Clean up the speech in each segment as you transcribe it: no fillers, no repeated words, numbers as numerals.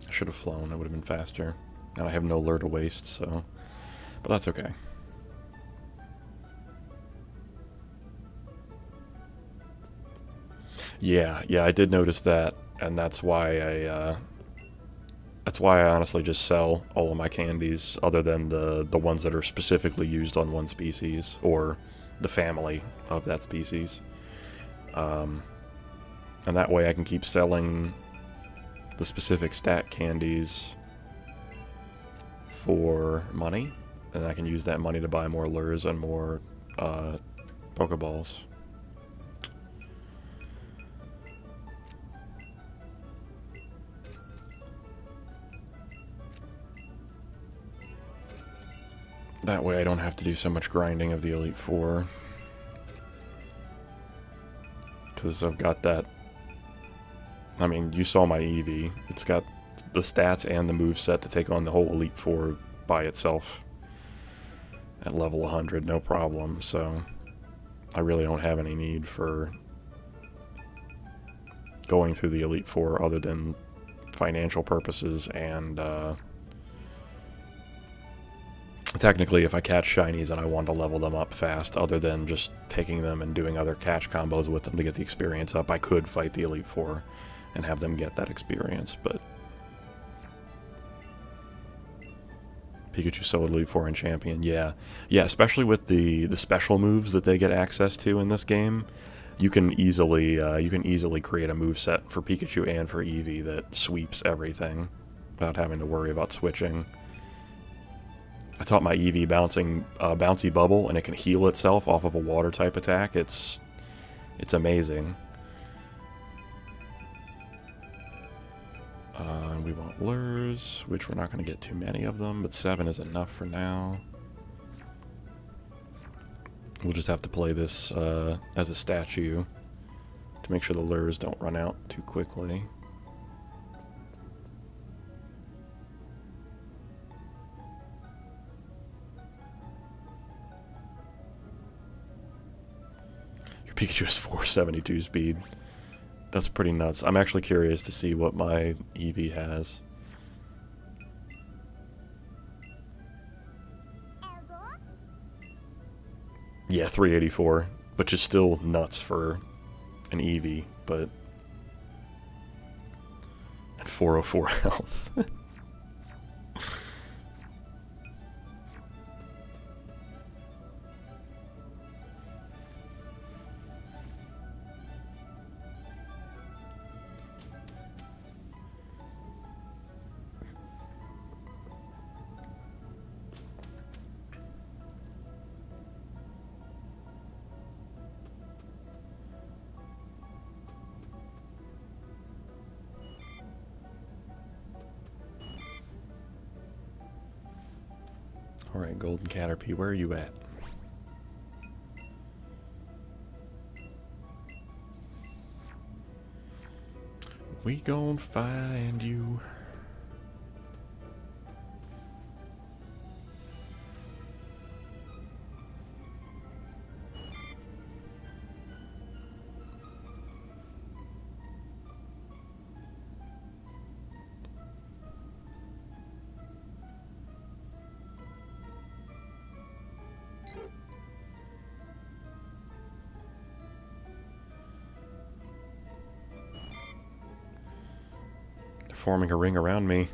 I should have flown, it would have been faster. Now I have no lure to waste, so... But that's okay. Yeah, I did notice that, and that's why I honestly just sell all of my candies, other than the ones that are specifically used on one species, or the family of that species. And that way I can keep selling the specific stat candies for money, and I can use that money to buy more lures and more Pokeballs. That way I don't have to do so much grinding of the Elite Four. Because I've got that... I mean, you saw my Eevee. It's got the stats and the moveset to take on the whole Elite Four by itself. At level 100, no problem, so... I really don't have any need for going through the Elite Four other than financial purposes and... technically, if I catch shinies and I want to level them up fast, other than just taking them and doing other catch combos with them to get the experience up, I could fight the Elite Four and have them get that experience, but... Pikachu Solo Elite Four and Champion, yeah. Yeah, especially with the special moves that they get access to in this game, you can easily create a moveset for Pikachu and for Eevee that sweeps everything without having to worry about switching. I taught my Eevee bouncy bubble, and it can heal itself off of a water type attack. It's amazing. We want lures, which we're not going to get too many of them, but 7 is enough for now. We'll just have to play this as a statue to make sure the lures don't run out too quickly. Your Pikachu has 472 speed. That's pretty nuts. I'm actually curious to see what my Eevee has. Yeah, 384, which is still nuts for an Eevee, but... And 404 health. Alright, Golden Caterpie, where are you at? We gon' find you. Forming a ring around me.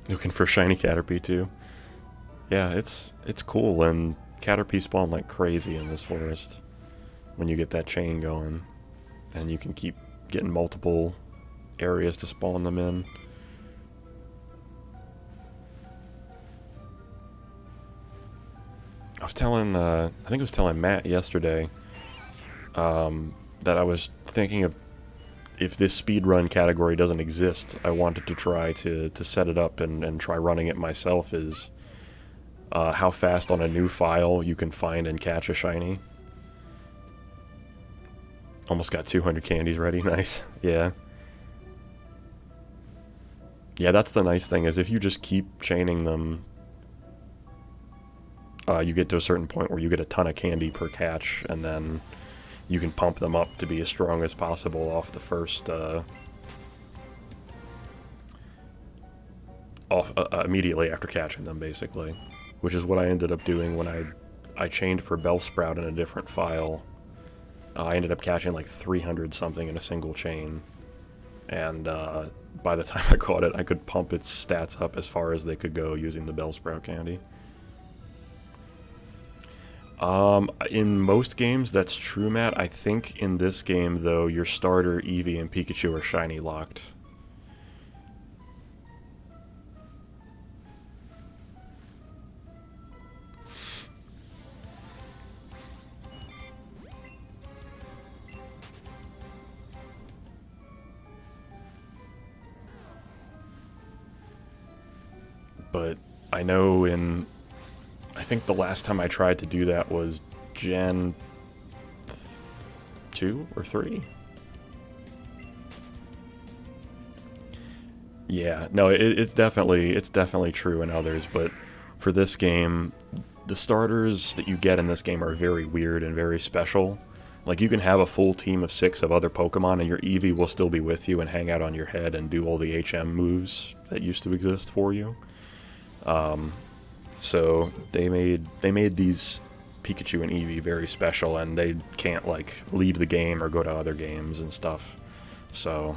Looking for shiny Caterpie too. Yeah, it's cool, and Caterpie spawn like crazy in this forest when you get that chain going, and you can keep getting multiple areas to spawn them in. I was telling, I think I was telling Matt yesterday that I was thinking of, if this speedrun category doesn't exist, I wanted to try to set it up and try running it myself, is how fast on a new file you can find and catch a shiny. Almost got 200 candies ready, nice, yeah. Yeah, that's the nice thing, is if you just keep chaining them, you get to a certain point where you get a ton of candy per catch, and then you can pump them up to be as strong as possible off the first off immediately after catching them, basically. Which is what I ended up doing when I chained for Bellsprout in a different file. I ended up catching like 300 something in a single chain. And by the time I caught it, I could pump its stats up as far as they could go using the Bellsprout candy. In most games, that's true, Matt. I think in this game, though, your starter, Eevee, and Pikachu are shiny locked. But I know I think the last time I tried to do that was Gen 2 or 3? Yeah, no, it's definitely true in others, but for this game, the starters that you get in this game are very weird and very special. Like, you can have a full team of 6 of other Pokemon, and your Eevee will still be with you and hang out on your head and do all the HM moves that used to exist for you. So they made these Pikachu and Eevee very special, and they can't like leave the game or go to other games and stuff. So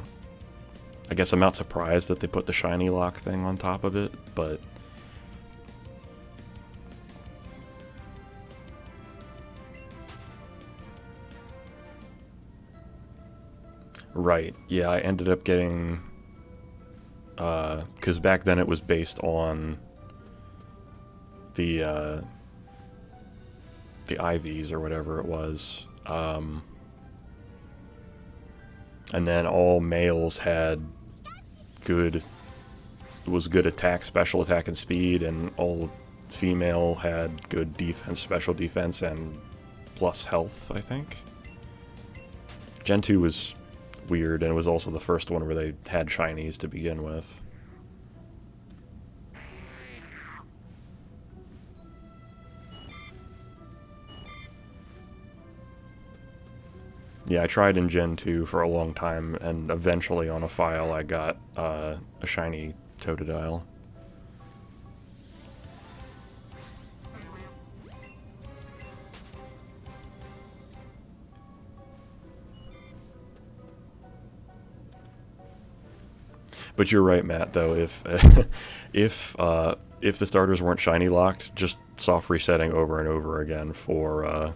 I guess I'm not surprised that they put the shiny lock thing on top of it, but right, yeah, I ended up getting, because back then it was based on the IVs or whatever it was, and then all males had good attack, special attack, and speed, and all female had good defense, special defense, and plus health, I think. Gen 2 was weird, and it was also the first one where they had shinies to begin with. Yeah, I tried in Gen 2 for a long time, and eventually on a file I got a shiny Totodile. But you're right, Matt, though, if the starters weren't shiny locked, just soft resetting over and over again for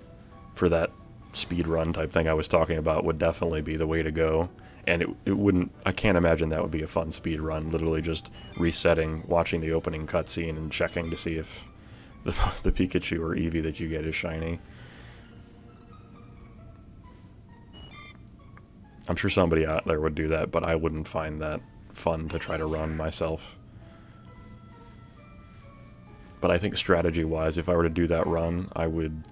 that speed run type thing I was talking about would definitely be the way to go. And it wouldn't, I can't imagine that would be a fun speed run, literally just resetting, watching the opening cutscene and checking to see if the Pikachu or Eevee that you get is shiny. I'm sure somebody out there would do that, but I wouldn't find that fun to try to run myself. But I think strategy-wise, if I were to do that run, I would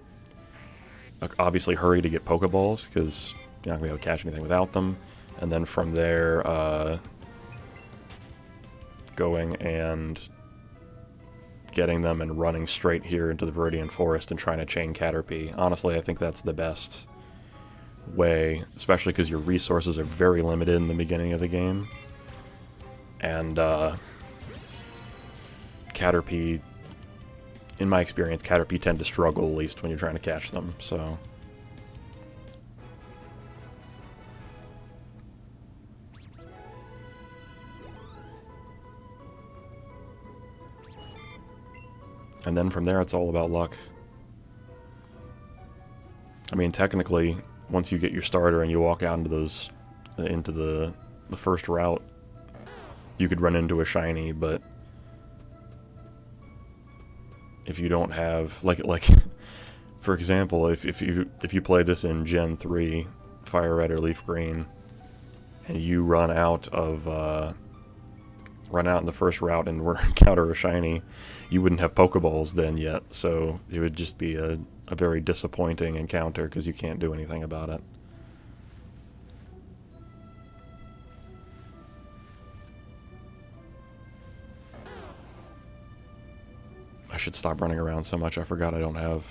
obviously hurry to get Pokeballs, because you're not going to be able to catch anything without them. And then from there, going and getting them and running straight here into the Viridian Forest and trying to chain Caterpie. Honestly, I think that's the best way, especially because your resources are very limited in the beginning of the game. And Caterpie, in my experience, Caterpie tend to struggle at least when you're trying to catch them, so. And then from there, it's all about luck. I mean, technically, once you get your starter and you walk out into the first route, you could run into a shiny, but if you don't have like for example, if you play this in Gen 3, Fire Red or Leaf Green, and you run out in the first route and encounter a shiny, you wouldn't have Pokeballs then yet, so it would just be a very disappointing encounter because you can't do anything about it. I should stop running around so much. I forgot I don't have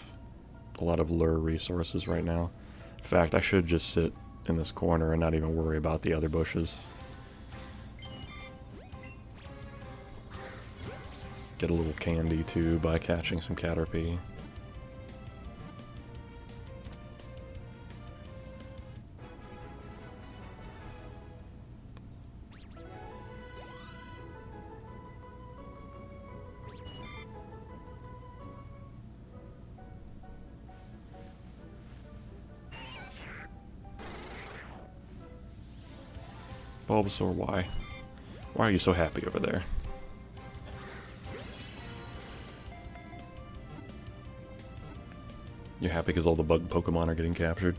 a lot of lure resources right now. In fact, I should just sit in this corner and not even worry about the other bushes. Get a little candy too by catching some Caterpie. Bulbasaur, why? Why are you so happy over there? You're happy because all the bug Pokemon are getting captured?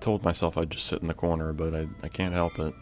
Told myself I'd just sit in the corner, but I can't help it.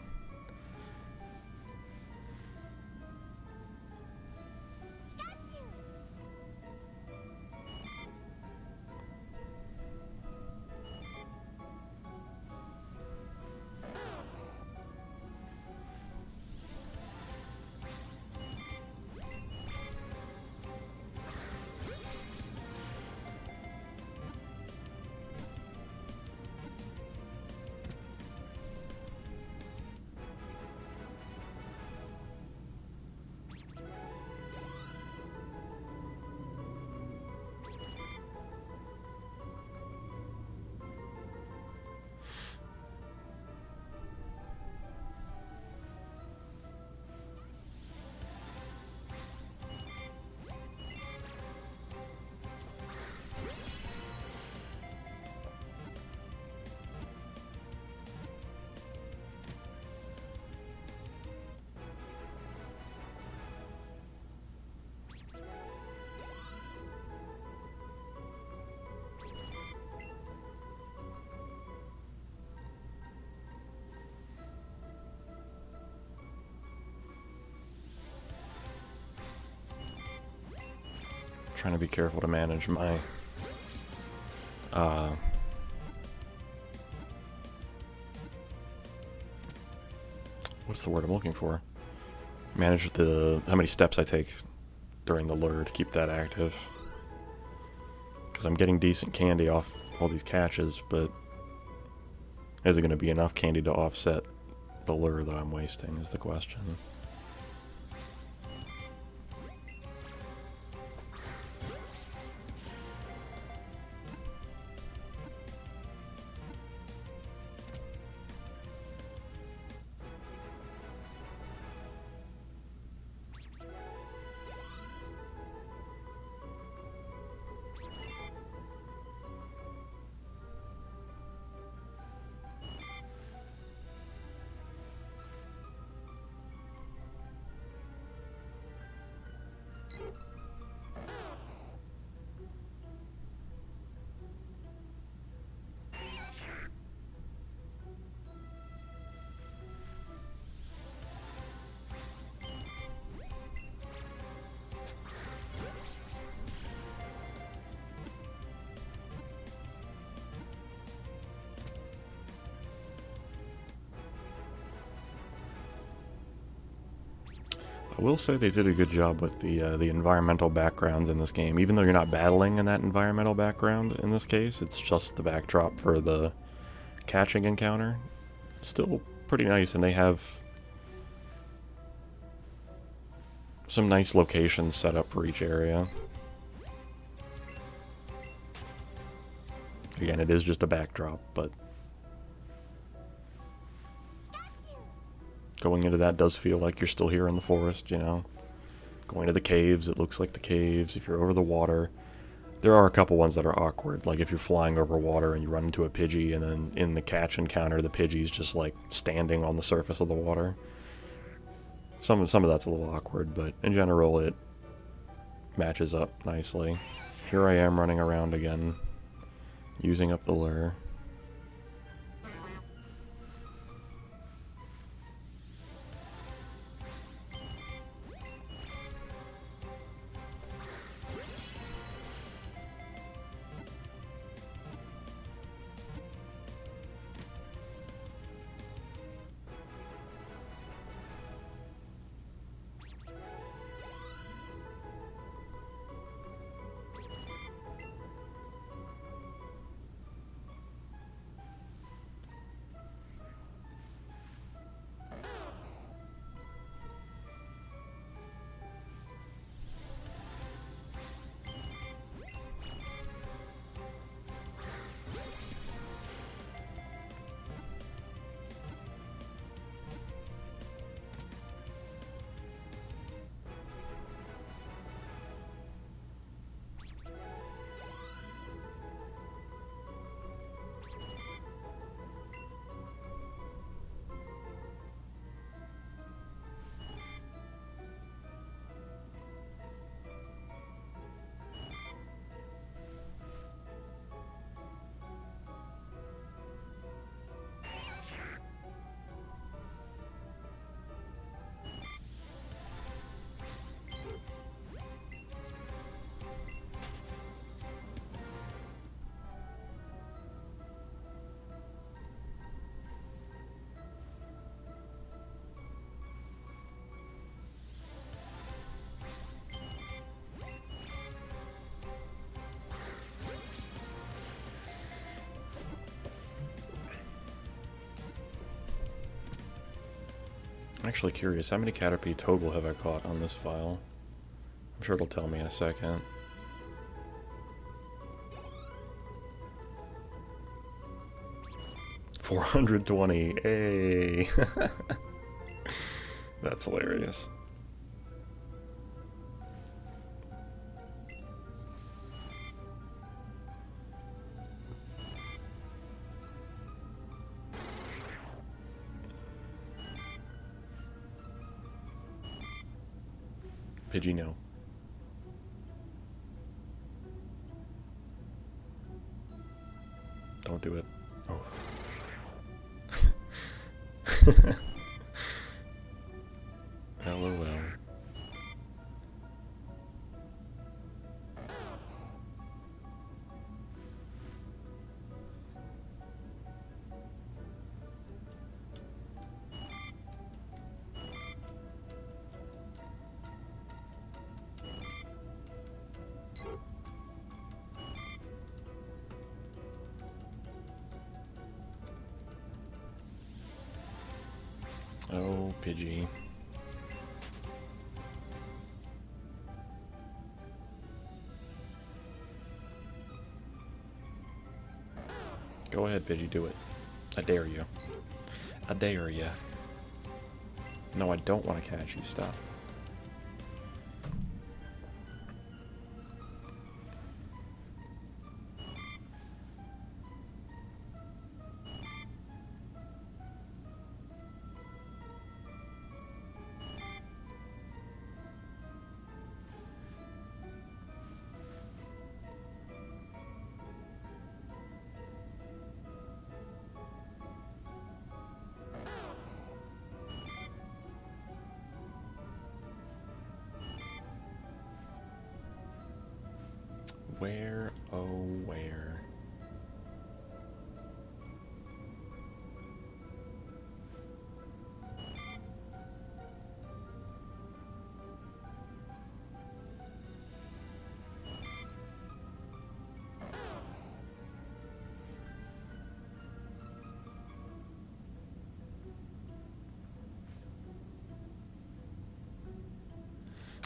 Trying to be careful to manage my what's the word I'm looking for? Manage how many steps I take during the lure to keep that active. Because I'm getting decent candy off all these catches, but is it going to be enough candy to offset the lure that I'm wasting is the question. I will say they did a good job with the environmental backgrounds in this game. Even though you're not battling in that environmental background in this case, it's just the backdrop for the catching encounter. Still pretty nice, and they have some nice locations set up for each area. Again, it is just a backdrop, but going into that does feel like you're still here in the forest, you know. Going to the caves, it looks like the caves. If you're over the water, there are a couple ones that are awkward. Like if you're flying over water and you run into a Pidgey, and then in the catch encounter, the Pidgey's just like standing on the surface of the water. Some of that's a little awkward, but in general, it matches up nicely. Here I am running around again, using up the lure. I'm actually curious, how many Caterpie total have I caught on this file? I'm sure it'll tell me in a second. $420, hey! That's hilarious. Pidgey, no. Don't do it. Oh. LOL. Oh, Pidgey. Go ahead, Pidgey, do it. I dare you. I dare you. No, I don't want to catch you. Stop. Where, oh where?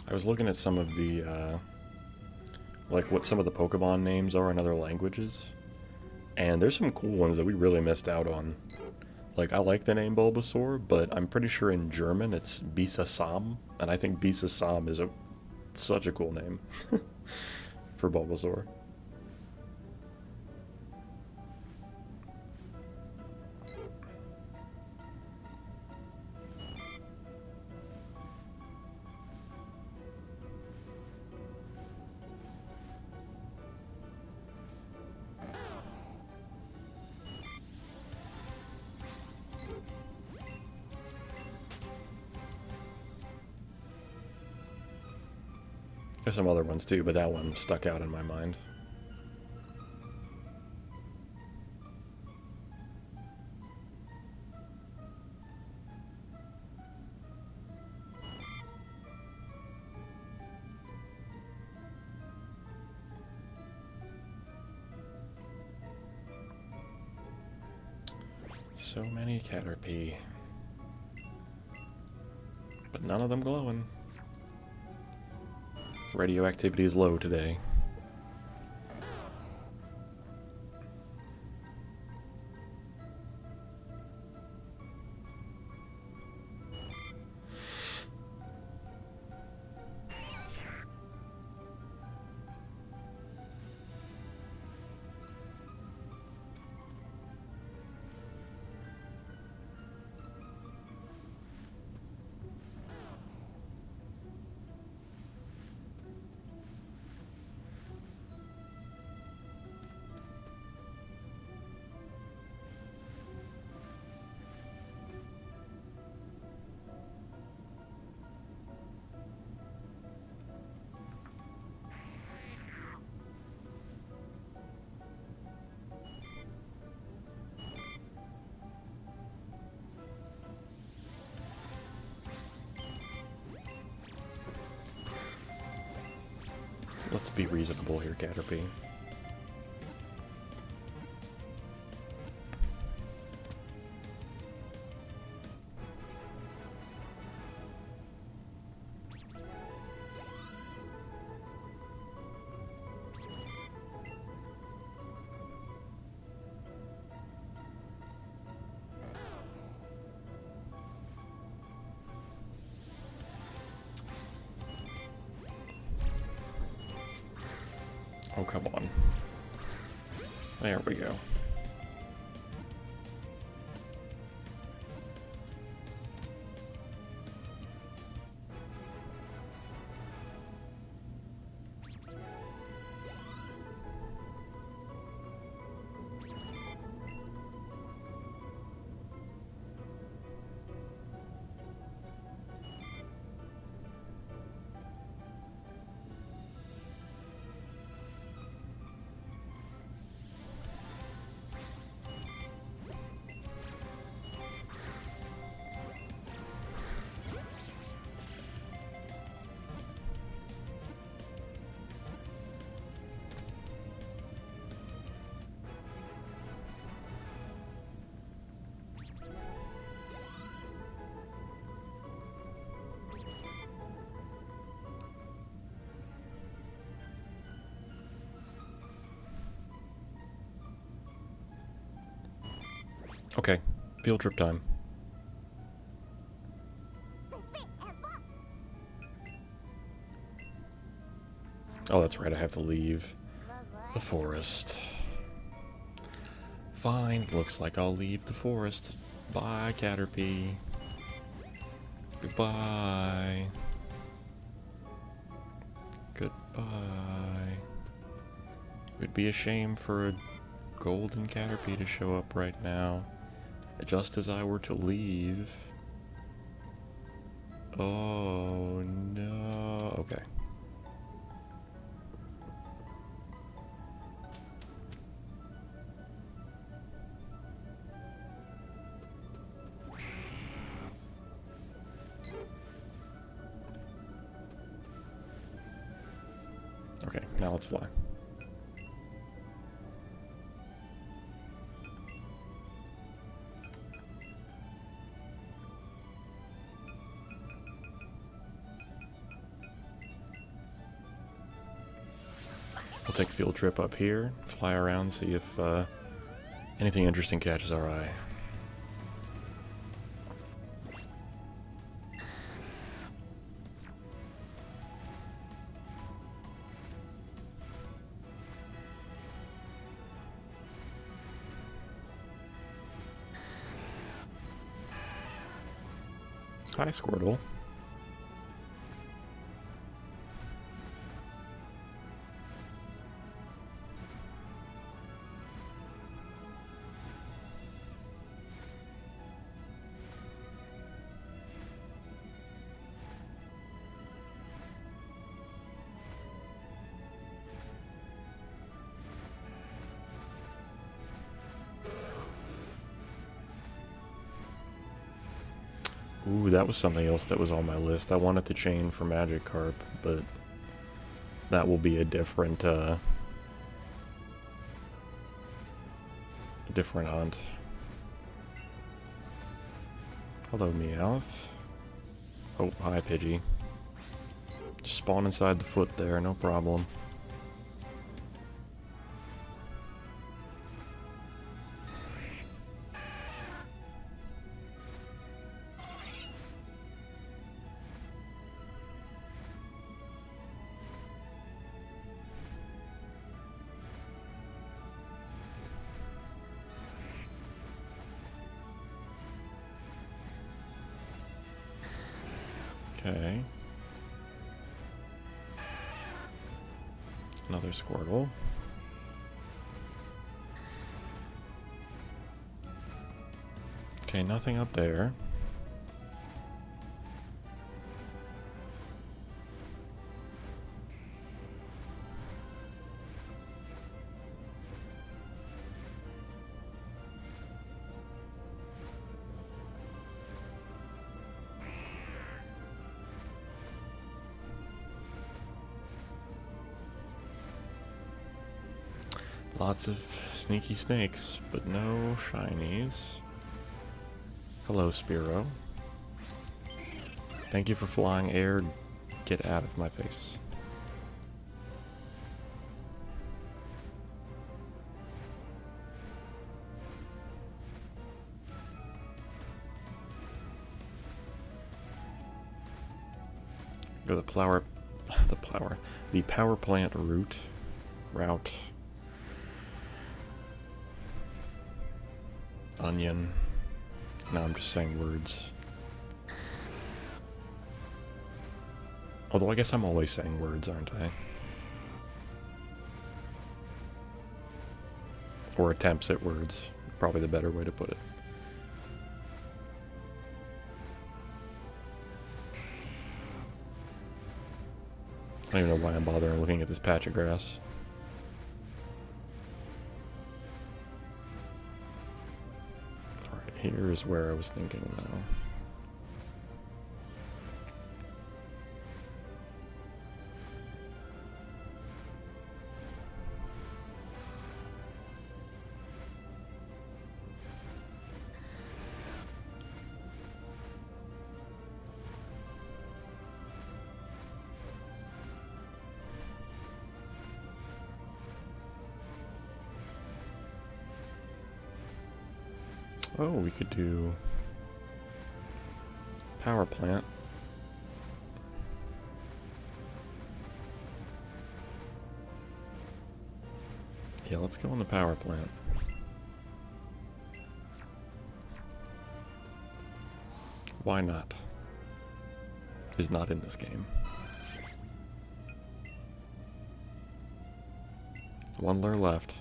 I was looking at some of the, like what some of the Pokemon names are in other languages, and there's some cool ones that we really missed out on. Like, I like the name Bulbasaur, but I'm pretty sure in German it's Bisasam, and I think Bisasam is such a cool name for Bulbasaur. There's some other ones too, but that one stuck out in my mind. So many Caterpie. But none of them glowing. Radioactivity is low today. Let's be reasonable here, Caterpie. Oh, come on. There we go. Okay, field trip time. Oh, that's right, I have to leave the forest. Fine, looks like I'll leave the forest. Bye, Caterpie. Goodbye. Goodbye. It would be a shame for a golden Caterpie to show up right now, just as I were to leave. Oh no. Okay. Okay, now let's fly. We'll take a field trip up here, fly around, see if anything interesting catches our eye. Hi, Squirtle. Ooh, that was something else that was on my list. I wanted to chain for Magikarp, but that will be a different hunt. Hello, Meowth. Oh, hi, Pidgey. Just spawn inside the foot there, no problem. Okay. Another Squirtle. Okay, nothing up there. Lots of sneaky snakes, but no shinies. Hello, Spearow. Thank you for flying air. Get out of my face. Go the power plant route. route. Onion. Now I'm just saying words. Although I guess I'm always saying words, aren't I? Or attempts at words. Probably the better way to put it. I don't even know why I'm bothering looking at this patch of grass. Alright, here's where I was thinking now. Oh, we could do power plant. Yeah, let's go on the power plant. Why not? Is not in this game. One lure left.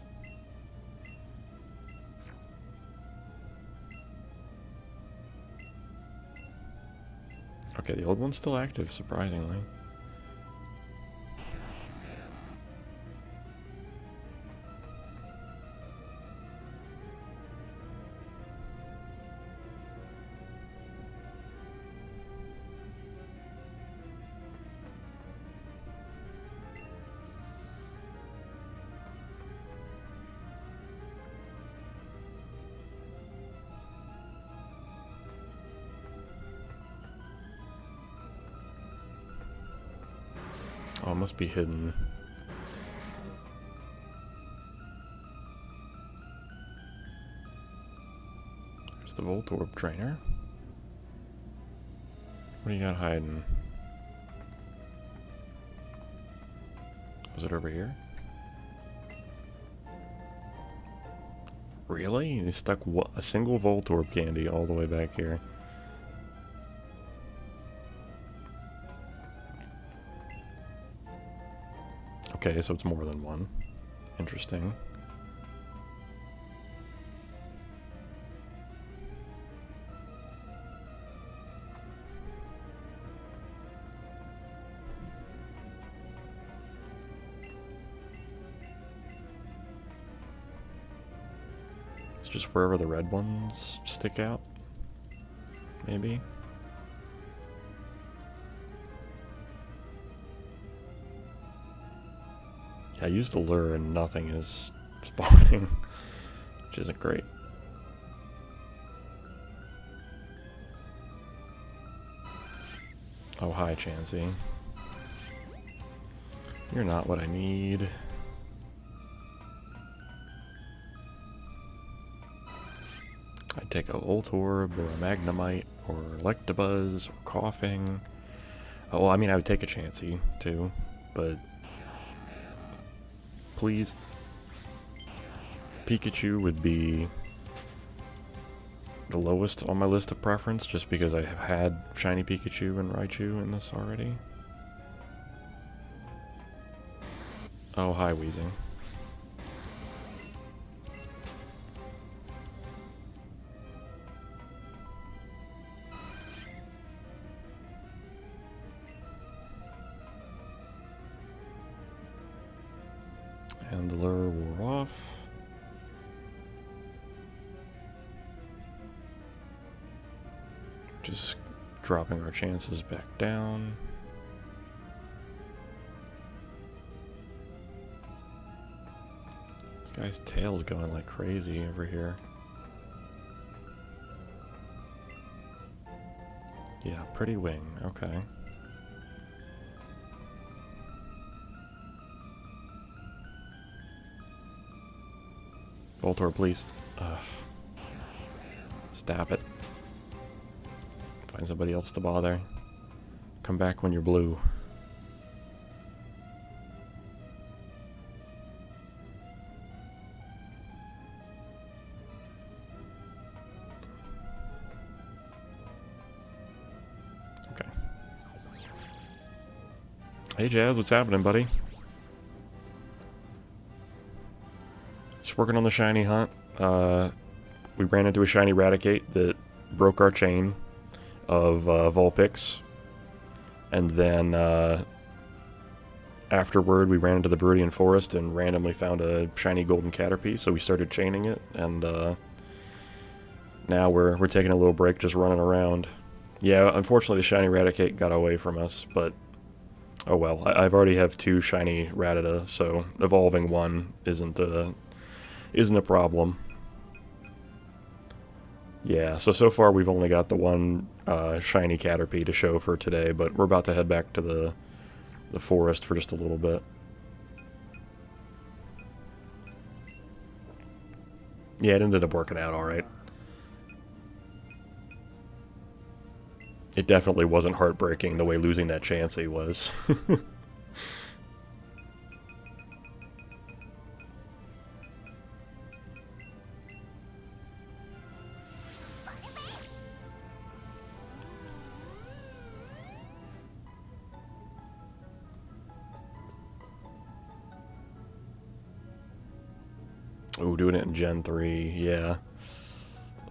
Okay, the old one's still active, surprisingly. Oh, it must be hidden. There's the Voltorb trainer. What do you got hiding? Was it over here? Really? They stuck a single Voltorb candy all the way back here. Okay, so it's more than one. Interesting. It's just wherever the red ones stick out, maybe? I used the lure and nothing is spawning, which isn't great. Oh, hi, Chansey. You're not what I need. I'd take a Voltorb or a Magnemite or Electabuzz or Coughing. Oh, well, I mean, I would take a Chansey too, but please. Pikachu would be the lowest on my list of preference, just because I have had Shiny Pikachu and Raichu in this already. Oh, hi, Weezing. And the lure wore off. Just dropping our chances back down. This guy's tail's going like crazy over here. Yeah, pretty wing, okay. Voltorb, please. Ugh. Stop it. Find somebody else to bother. Come back when you're blue. Hey Jazz, what's happening, buddy? Just working on the shiny hunt. We ran into a shiny Raticate that broke our chain of Vulpix. And then afterward, we ran into the Viridian Forest and randomly found a shiny golden Caterpie, so we started chaining it, and now we're taking a little break just running around. Yeah, unfortunately the shiny Raticate got away from us, but oh well. I've already have 2 shiny Rattata, so evolving one isn't a problem. Yeah, so far we've only got the one shiny Caterpie to show for today, but we're about to head back to the forest for just a little bit. Yeah, it ended up working out alright. It definitely wasn't heartbreaking the way losing that Chansey was. Oh, doing it in Gen 3, yeah.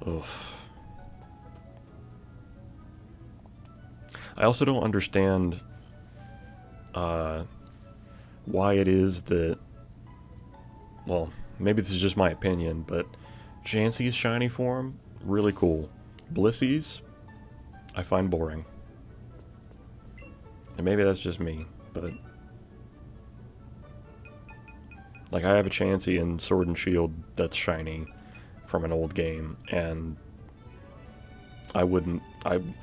Oof. I also don't understand why it is that, well, maybe this is just my opinion, but Chansey's shiny form, really cool. Blissey's, I find boring. And maybe that's just me, but like, I have a Chansey in Sword and Shield that's shiny from an old game, and I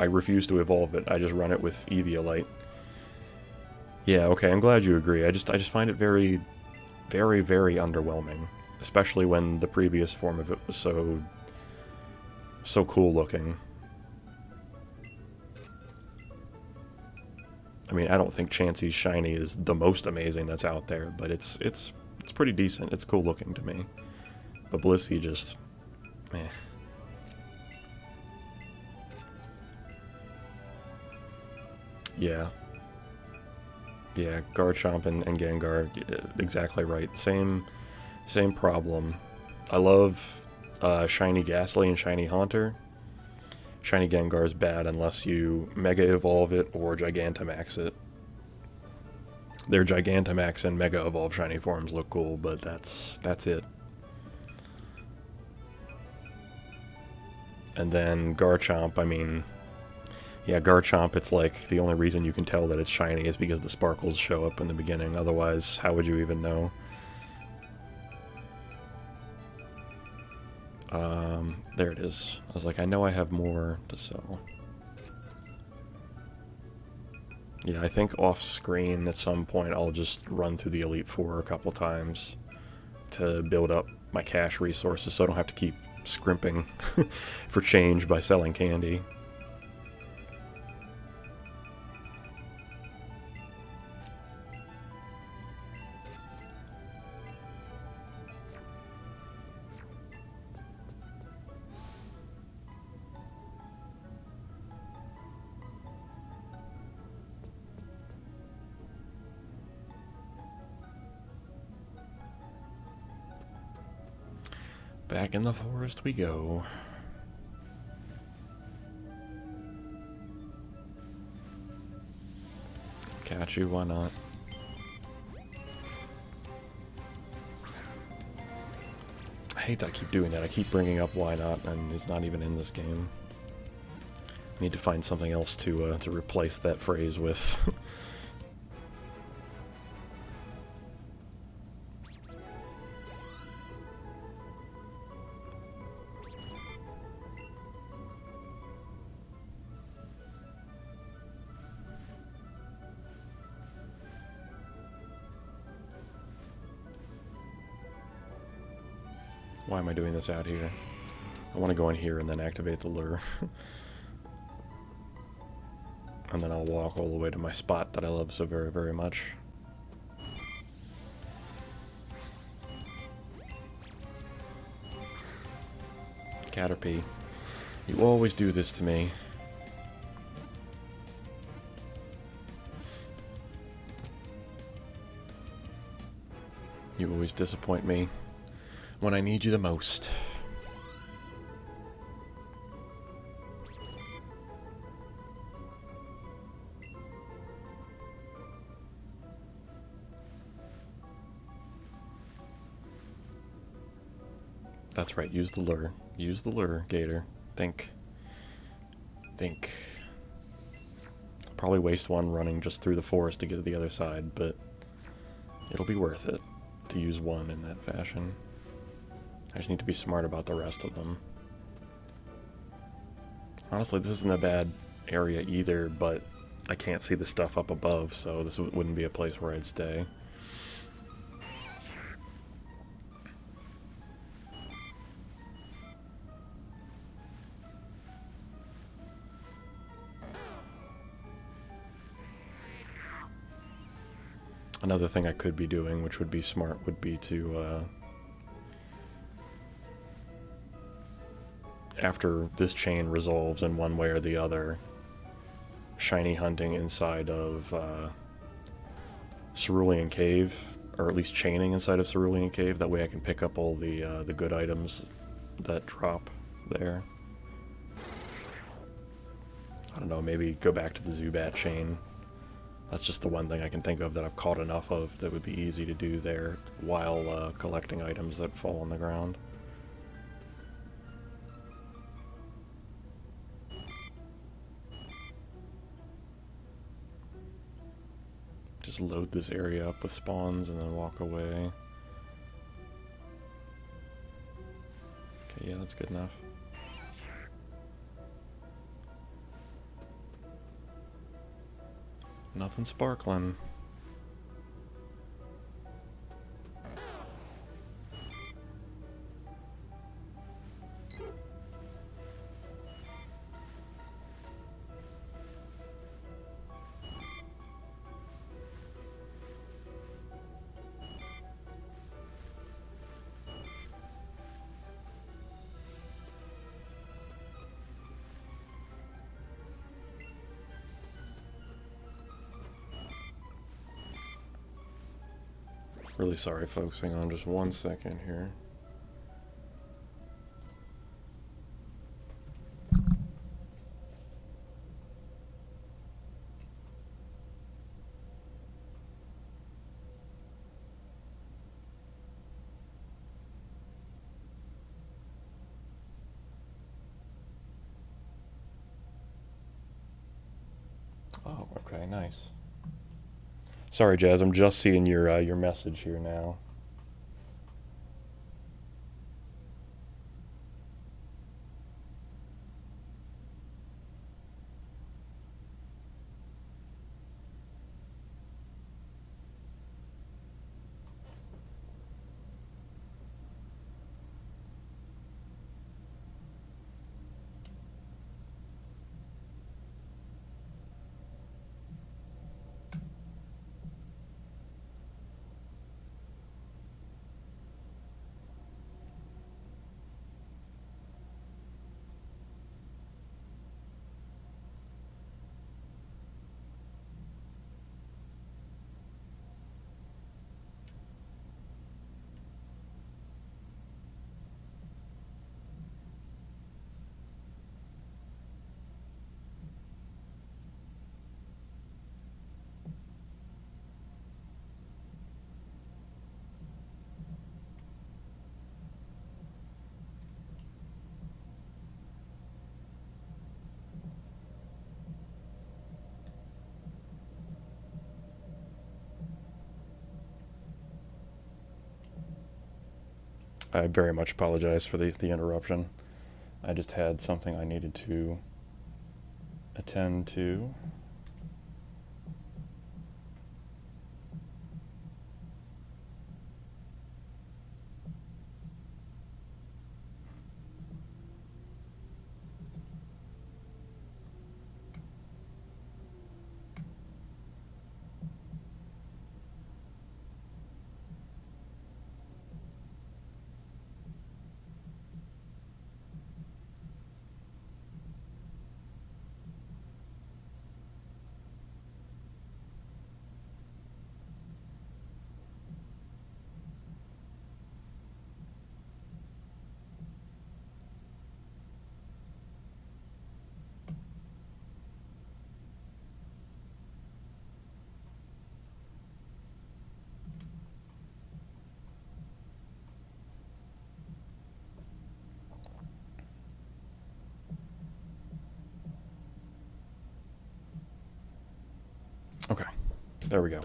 refuse to evolve it. I just run it with Eviolite. Yeah, okay, I'm glad you agree. I just find it very, very, very underwhelming, especially when the previous form of it was so cool looking. I mean, I don't think Chansey's shiny is the most amazing that's out there, but it's pretty decent. It's cool looking to me. But Blissey just, eh. Yeah. Yeah, Garchomp and Gengar, exactly right. Same problem. I love Shiny Ghastly and Shiny Haunter. Shiny Gengar is bad unless you Mega Evolve it or Gigantamax it. Their Gigantamax and Mega Evolve shiny forms look cool, but that's it. And then Garchomp, I mean, yeah, Garchomp, it's like the only reason you can tell that it's shiny is because the sparkles show up in the beginning. Otherwise, how would you even know? There it is. I was like, I know I have more to sell. Yeah, I think off screen at some point I'll just run through the Elite Four a couple times to build up my cash resources so I don't have to keep scrimping for change by selling candy. Back in the forest we go. Catch you, why not? I hate that I keep doing that. I keep bringing up why not, and it's not even in this game. I need to find something else to replace that phrase with. Why am I doing this out here? I want to go in here and then activate the lure. And then I'll walk all the way to my spot that I love so very, very much. Caterpie, you always do this to me. You always disappoint me when I need you the most. That's right, use the lure. Use the lure, Gator. Think. Think. Probably waste one running just through the forest to get to the other side, but it'll be worth it to use one in that fashion. I just need to be smart about the rest of them. Honestly, this isn't a bad area either, but I can't see the stuff up above, so this wouldn't be a place where I'd stay. Another thing I could be doing, which would be smart, would be to, after this chain resolves in one way or the other, shiny hunting inside of Cerulean Cave, or at least chaining inside of Cerulean Cave. That way I can pick up all the good items that drop there. I don't know, maybe go back to the Zubat chain. That's just the one thing I can think of that I've caught enough of that would be easy to do there while collecting items that fall on the ground. Just load this area up with spawns and then walk away. Okay, yeah, that's good enough. Nothing sparkling. Really sorry, folks. Hang on just 1 second here. Oh, okay, nice. Sorry, Jazz, I'm just seeing your message here now. I very much apologize for the interruption. I just had something I needed to attend to. Okay, there we go.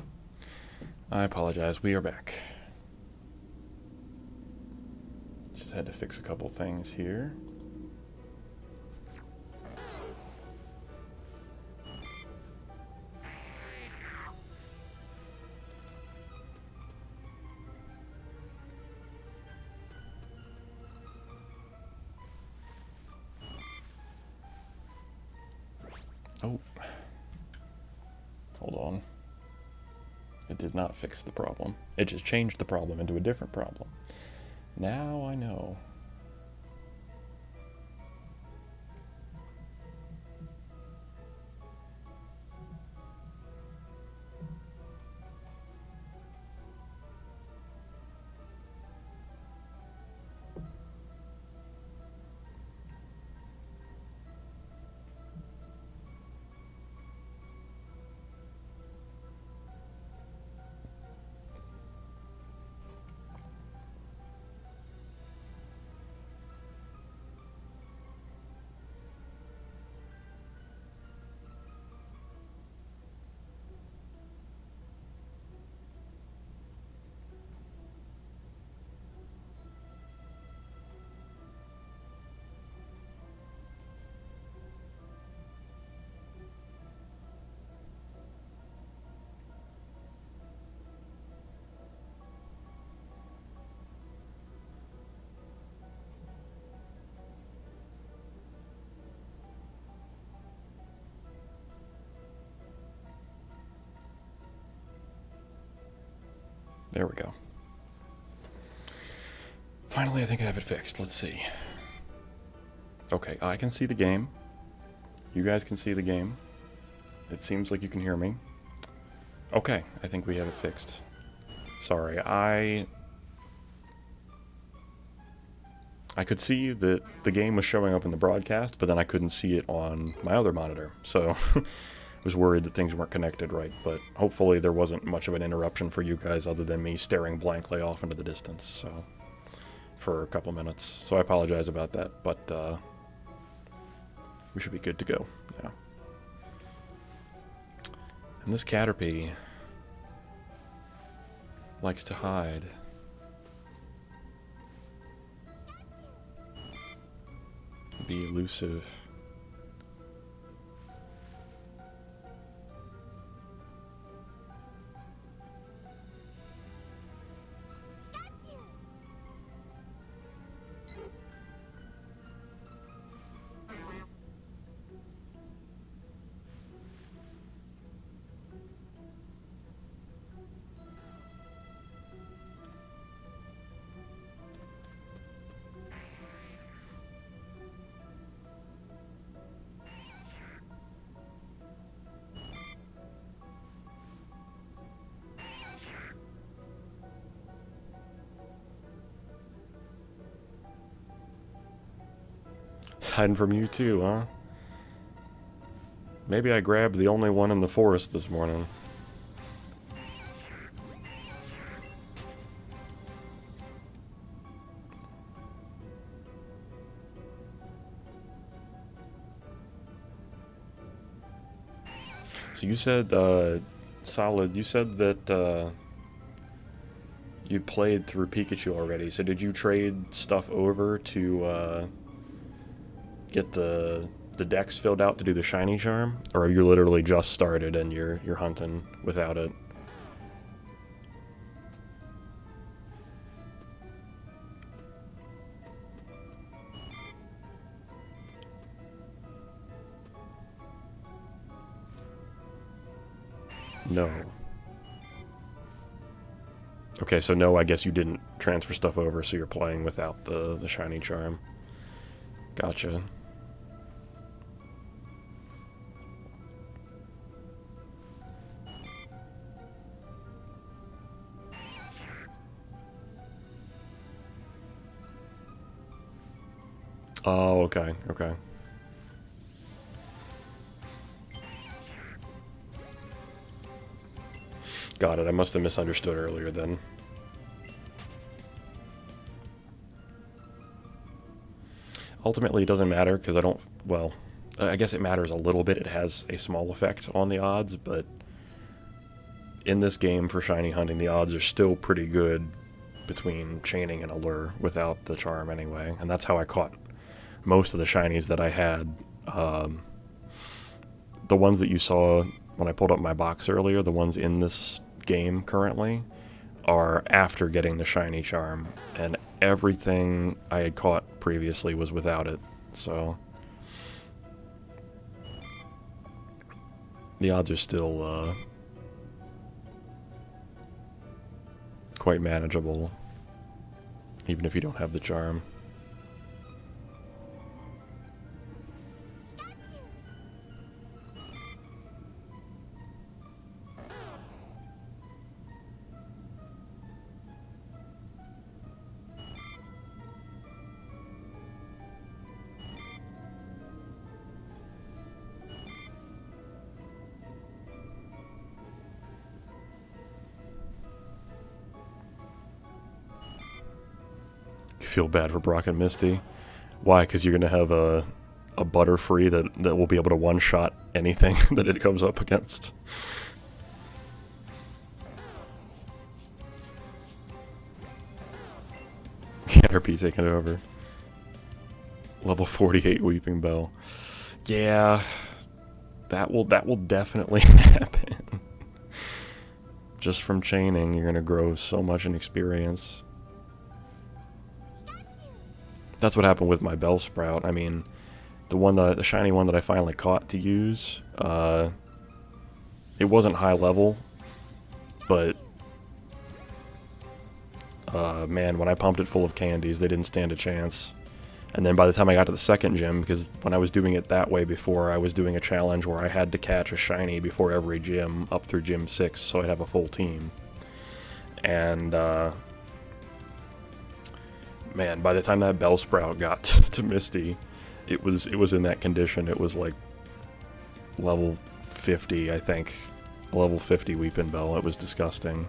I apologize, we are back. Just had to fix a couple things here. Oh. Hold on. It did not fix the problem. It just changed the problem into a different problem. Now I know. There we go. Finally, I think I have it fixed. Let's see. Okay, I can see the game. You guys can see the game. It seems like you can hear me. Okay, I think we have it fixed. Sorry, I could see that the game was showing up in the broadcast, but then I couldn't see it on my other monitor. So I was worried that things weren't connected right, but hopefully there wasn't much of an interruption for you guys other than me staring blankly off into the distance, so for a couple minutes. So I apologize about that, but we should be good to go. Yeah. And this Caterpie likes to hide. Be elusive. Hiding from you too, huh? Maybe I grabbed the only one in the forest this morning. So you said, Solid, you said that, you played through Pikachu already, so did you trade stuff over to, get the decks filled out to do the shiny charm, or have you literally just started and you're hunting without it? No. Okay, so no, I guess you didn't transfer stuff over, so you're playing without the shiny charm. Gotcha. Oh, okay, okay. Got it, I must have misunderstood earlier then. Ultimately, it doesn't matter, because I don't... Well, I guess it matters a little bit. It has a small effect on the odds, but in this game for shiny hunting, the odds are still pretty good between chaining and a lure without the charm anyway. And that's how I caught most of the shinies that I had. The ones that you saw when I pulled up my box earlier, the ones in this game currently, are after getting the shiny charm, and everything I had caught previously was without it, so the odds are still quite manageable, even if you don't have the charm. Feel bad for Brock and Misty. Why? Because you're gonna have a Butterfree that will be able to one-shot anything that it comes up against. Caterpie taking it over. Level 48 Weeping Bell. Yeah, that will definitely happen. Just from chaining, you're gonna grow so much in experience. That's what happened with my Bellsprout. I mean, the shiny one that I finally caught to use, it wasn't high level, but man, when I pumped it full of candies, they didn't stand a chance. And then by the time I got to the second gym, because when I was doing it that way before, I was doing a challenge where I had to catch a shiny before every gym up through gym 6, so I'd have a full team. And man, by the time that Bellsprout got to Misty, it was in that condition. It was like level 50, I think. Level 50 Weeping Bell. It was disgusting.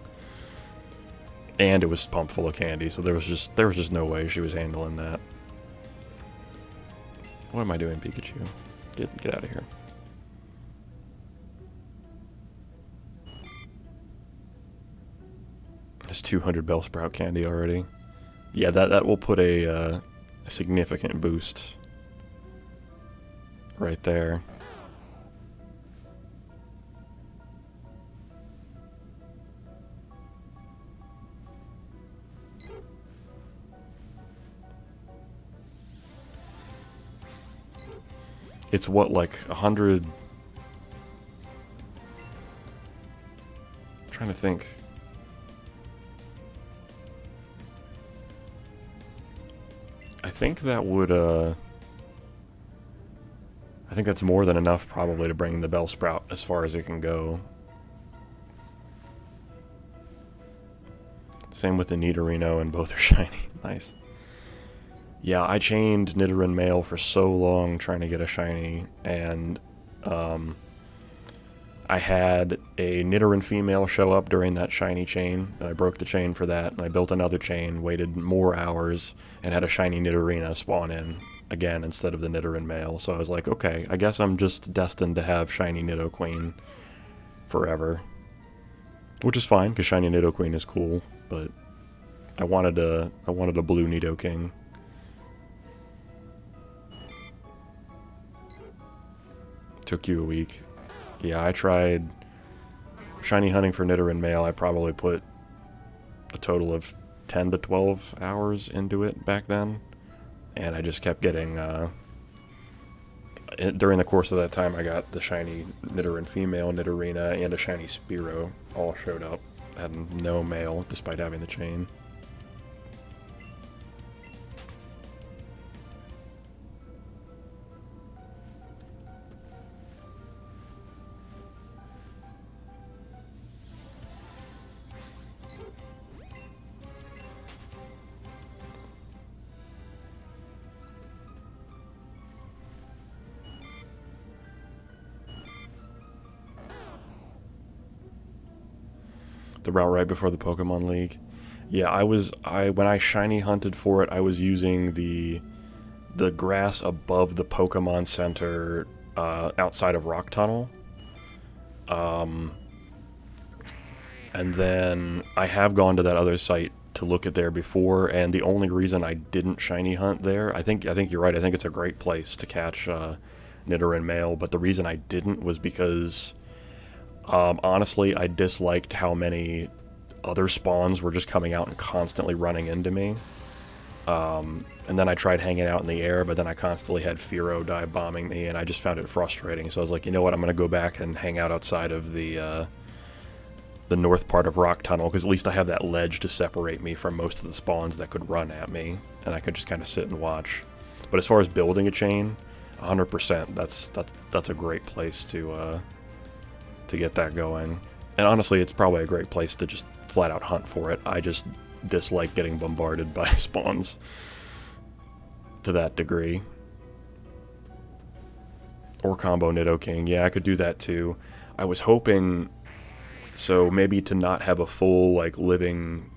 And it was pumped full of candy, so there was just no way she was handling that. What am I doing, Pikachu? Get out of here. There's 200 Bellsprout candy already. Yeah, that will put a significant boost right there. It's what, like 100... I'm trying to think. I think that would, I think that's more than enough probably to bring the Bellsprout as far as it can go. Same with the Nidorino, and both are shiny. Nice. Yeah, I chained Nidoran male for so long trying to get a shiny, and I had a Nidoran female show up during that shiny chain, and I broke the chain for that, and I built another chain, waited more hours, and had a shiny Nidorina spawn in again instead of the Nidoran male. So I was like, okay, I guess I'm just destined to have shiny Nidoqueen forever. Which is fine, because shiny Nidoqueen is cool, but I wanted a blue Nidoking. Took you a week. Yeah, I tried shiny hunting for Nidoran male. I probably put a total of 10 to 12 hours into it back then, and I just kept getting, during the course of that time, I got the shiny Nidoran female, Nidorina, and a shiny Spearow all showed up. I had no male, despite having the chain. The route right before the Pokemon League. Yeah, when I shiny hunted for it, I was using the grass above the Pokemon Center outside of Rock Tunnel. And then I have gone to that other site to look at there before, and the only reason I didn't shiny hunt there, I think you're right. I think it's a great place to catch Nidoran male, but the reason I didn't was because honestly, I disliked how many other spawns were just coming out and constantly running into me. And then I tried hanging out in the air, but then I constantly had Fearow dive bombing me, and I just found it frustrating. So I was like, you know what, I'm going to go back and hang out outside of the north part of Rock Tunnel, because at least I have that ledge to separate me from most of the spawns that could run at me, and I could just kind of sit and watch. But as far as building a chain, 100%, that's a great place to get that going. And honestly, it's probably a great place to just flat out hunt for it. I just dislike getting bombarded by spawns to that degree. Or combo Nidoking. Yeah, I could do that too. I was hoping, so maybe to not have a full like living,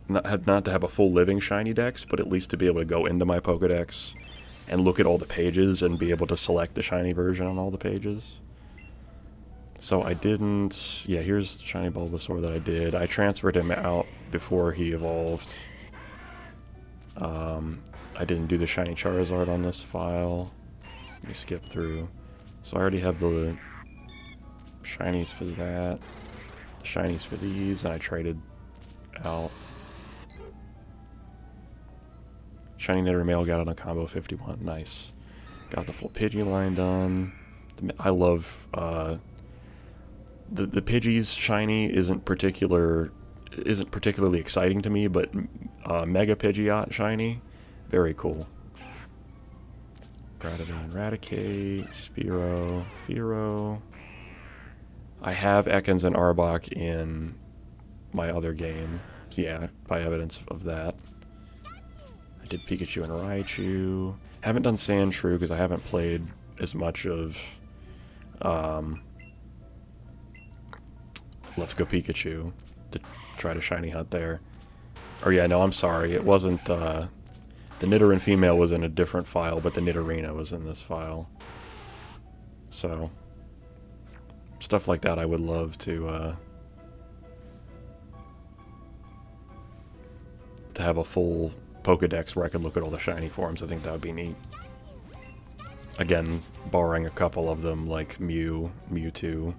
not to have a full living shiny dex, but at least to be able to go into my Pokedex and look at all the pages and be able to select the shiny version on all the pages. So I didn't... Yeah, here's shiny Bulbasaur that I did. I transferred him out before he evolved. I didn't do the shiny Charizard on this file. Let me skip through. So I already have the shinies for that, the shinies for these, and I traded out. Shiny Nidoran male got on a combo 51. Nice. Got the full Pidgey line done. I love... The Pidgey's shiny isn't particularly exciting to me, but Mega Pidgeot shiny, very cool. Rattata, Raticate, Spearow, Fearow. I have Ekans and Arbok in my other game. So yeah, by evidence of that. I did Pikachu and Raichu. Haven't done Sandshrew because I haven't played as much of Let's Go Pikachu to try to shiny hunt there. Or yeah, no, I'm sorry. It wasn't, the Nidoran female was in a different file, but the Nidorina was in this file. So, stuff like that I would love to have a full Pokedex where I could look at all the shiny forms. I think that would be neat. Again, barring a couple of them like Mew, Mewtwo.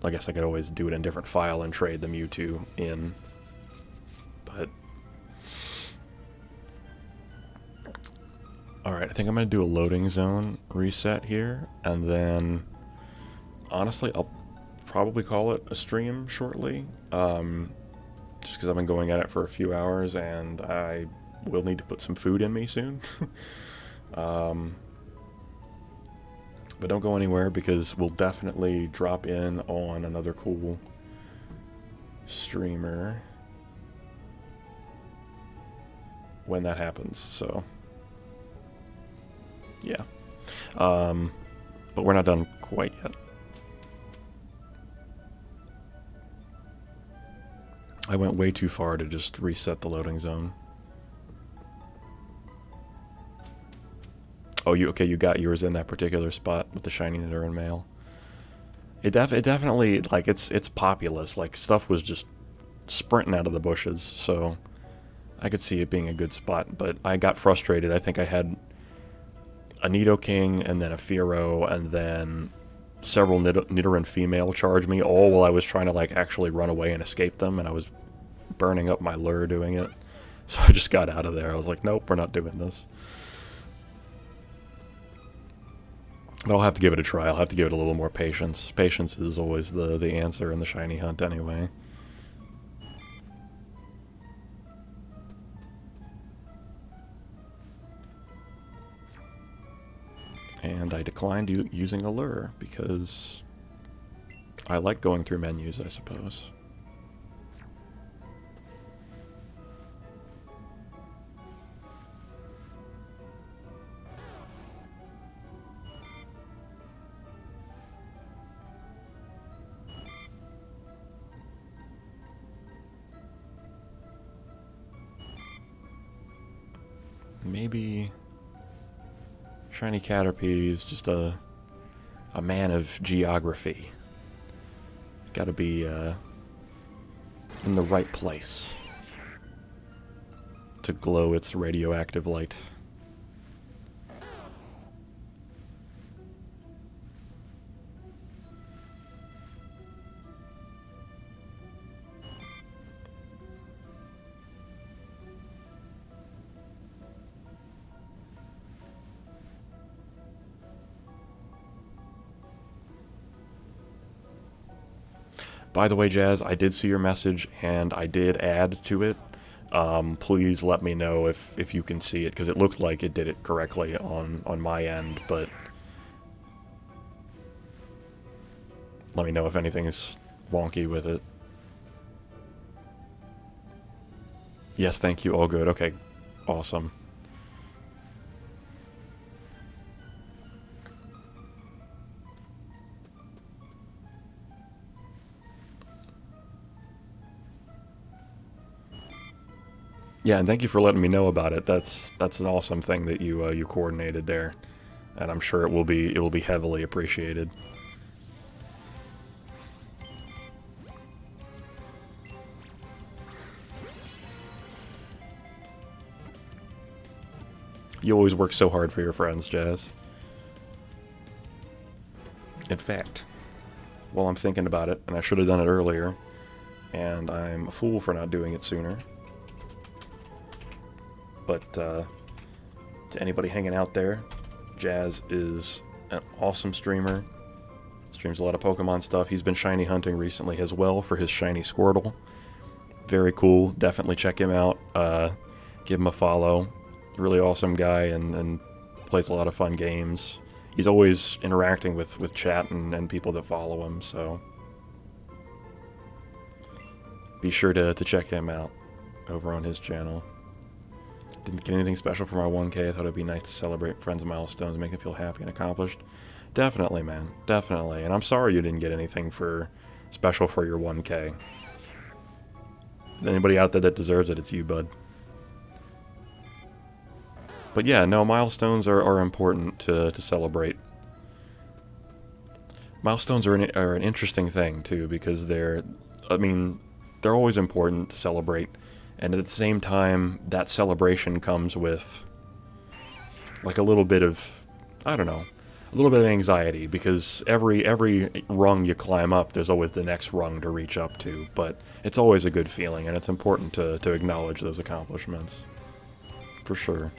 I guess I could always do it in a different file and trade the Mewtwo in. But... Alright, I think I'm going to do a loading zone reset here, and then... Honestly, I'll probably call it a stream shortly. Just because I've been going at it for a few hours, and I will need to put some food in me soon. But don't go anywhere, because we'll definitely drop in on another cool streamer when that happens, so yeah. But we're not done quite yet. I went way too far to just reset the loading zone. Oh, you got yours in that particular spot with the shiny Nidoran male. It definitely, like, it's populous. Like, stuff was just sprinting out of the bushes, so I could see it being a good spot. But I got frustrated. I think I had a Nidoking and then a Fearow and then several Nidoran female charge me, all while I was trying to, like, actually run away and escape them, and I was burning up my lure doing it. So I just got out of there. I was like, nope, we're not doing this. But I'll have to give it a try. I'll have to give it a little more patience. Patience is always the answer in the shiny hunt anyway. And I declined using a lure because I like going through menus, I suppose. Maybe Shiny Caterpie is just a man of geography. Gotta be in the right place to glow its radioactive light. By the way, Jazz, I did see your message, and I did add to it. Please let me know if you can see it, because it looked like it did it correctly on my end, but let me know if anything's wonky with it. Yes, thank you, all good. Okay, awesome. Yeah, and thank you for letting me know about it. That's an awesome thing that you coordinated there, and I'm sure it will be heavily appreciated. You always work so hard for your friends, Jazz. In fact, well, I'm thinking about it, and I should have done it earlier, and I'm a fool for not doing it sooner. But to anybody hanging out there, Jazz is an awesome streamer. Streams a lot of Pokemon stuff. He's been shiny hunting recently as well for his shiny Squirtle. Very cool. Definitely check him out. Give him a follow. Really awesome guy and plays a lot of fun games. He's always interacting with chat and people that follow him, so be sure to check him out over on his channel. Didn't get anything special for my 1K. I thought it'd be nice to celebrate friends' milestones, make them feel happy and accomplished. Definitely, man. Definitely. And I'm sorry you didn't get anything special for your 1K. Anybody out there that deserves it, it's you, bud. But yeah, no, milestones are important to celebrate. Milestones are an interesting thing, too, because they're always important to celebrate. And at the same time, that celebration comes with, like, a little bit of, I don't know, a little bit of anxiety, because every rung you climb up, there's always the next rung to reach up to. But it's always a good feeling, and it's important to acknowledge those accomplishments. For sure.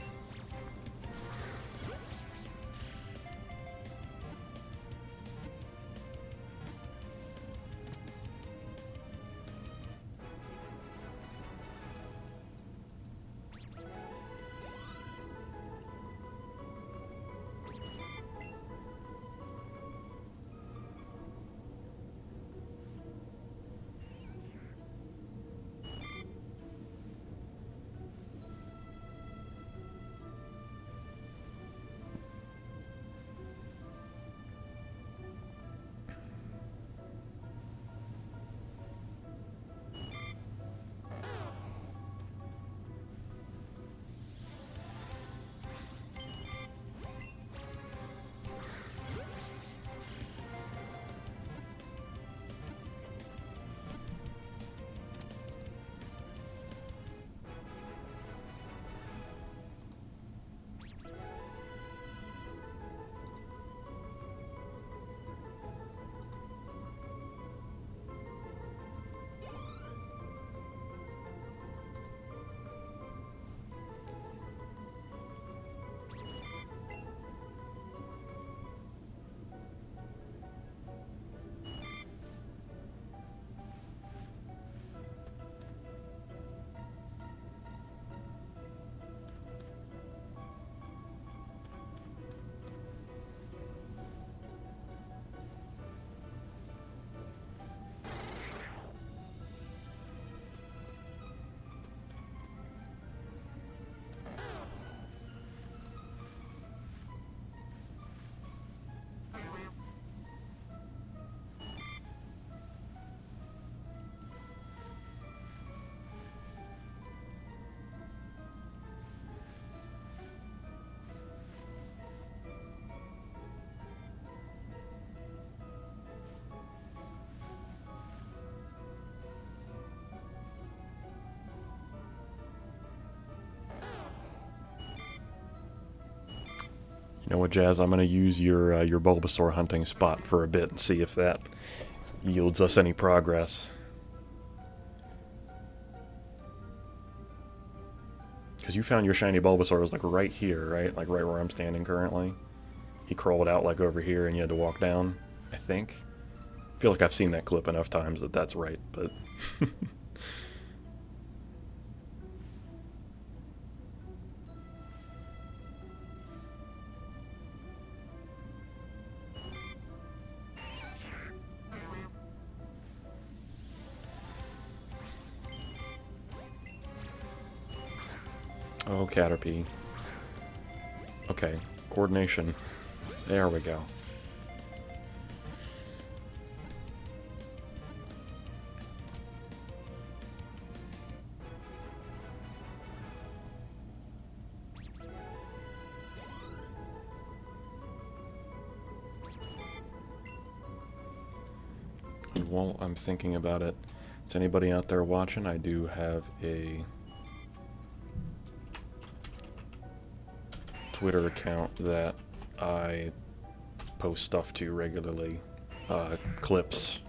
You know what, Jazz? I'm gonna use your Bulbasaur hunting spot for a bit and see if that yields us any progress. Because you found your shiny Bulbasaur was like right here, right? Like right where I'm standing currently. He crawled out like over here and you had to walk down, I think. I feel like I've seen that clip enough times that that's right, but... Oh, Caterpie. Okay, coordination. There we go. And while I'm thinking about it, is anybody out there watching? I do have a Twitter account that I post stuff to regularly. Clips,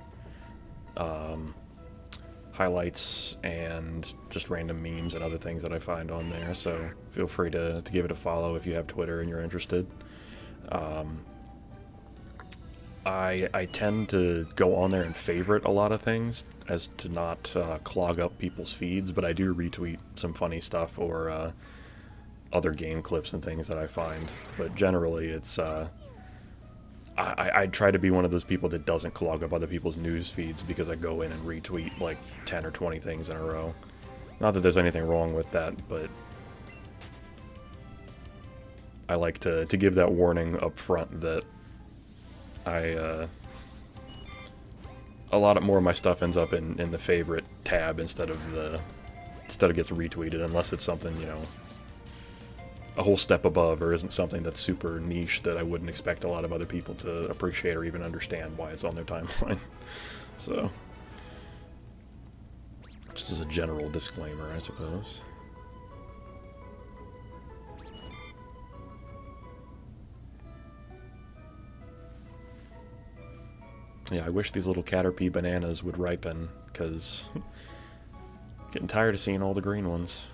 highlights, and just random memes and other things that I find on there, so feel free to give it a follow if you have Twitter and you're interested. I tend to go on there and favorite a lot of things as to not clog up people's feeds, but I do retweet some funny stuff or other game clips and things that I find. But generally, it's I try to be one of those people that doesn't clog up other people's news feeds because I go in and retweet like 10 or 20 things in a row. Not that there's anything wrong with that, but I like to give that warning up front that a lot more of my stuff ends up in the favorite tab instead of gets retweeted, unless it's something, you know, a whole step above or isn't something that's super niche that I wouldn't expect a lot of other people to appreciate or even understand why it's on their timeline. So, just as a general disclaimer, I suppose. Yeah, I wish these little Caterpie bananas would ripen, because getting tired of seeing all the green ones.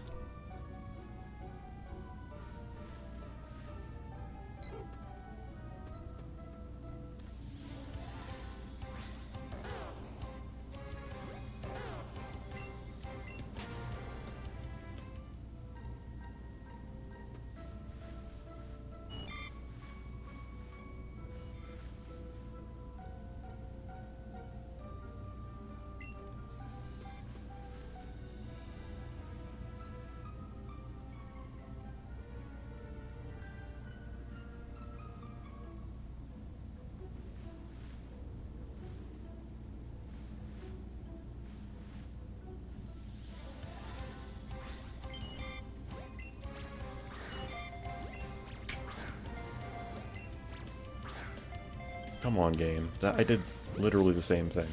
Come on, game. I did literally the same thing.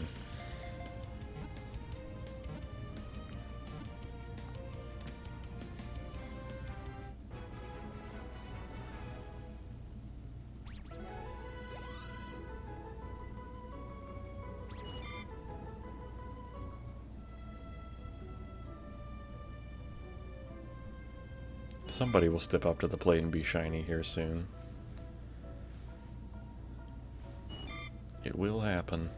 Somebody will step up to the plate and be shiny here soon. It will happen.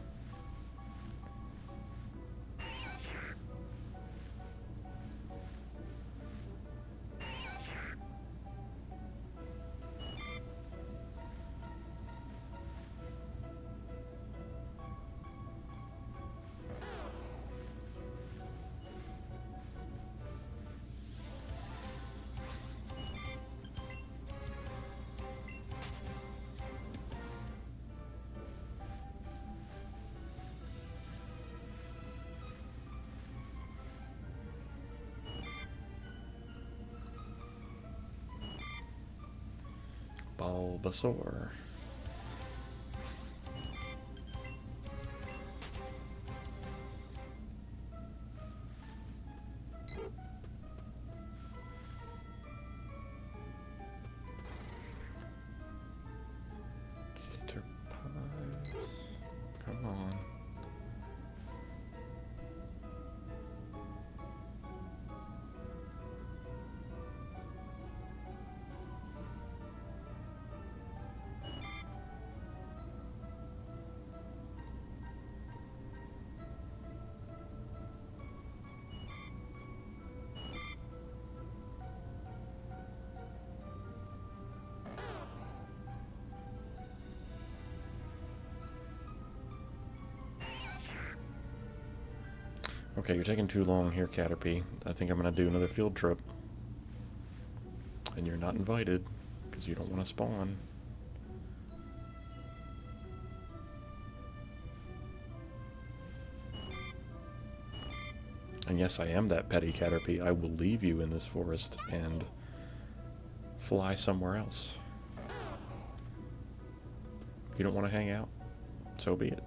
Bulbasaur. Okay, you're taking too long here, Caterpie. I think I'm gonna do another field trip. And you're not invited, because you don't want to spawn. And yes, I am that petty Caterpie. I will leave you in this forest and fly somewhere else. If you don't want to hang out, so be it.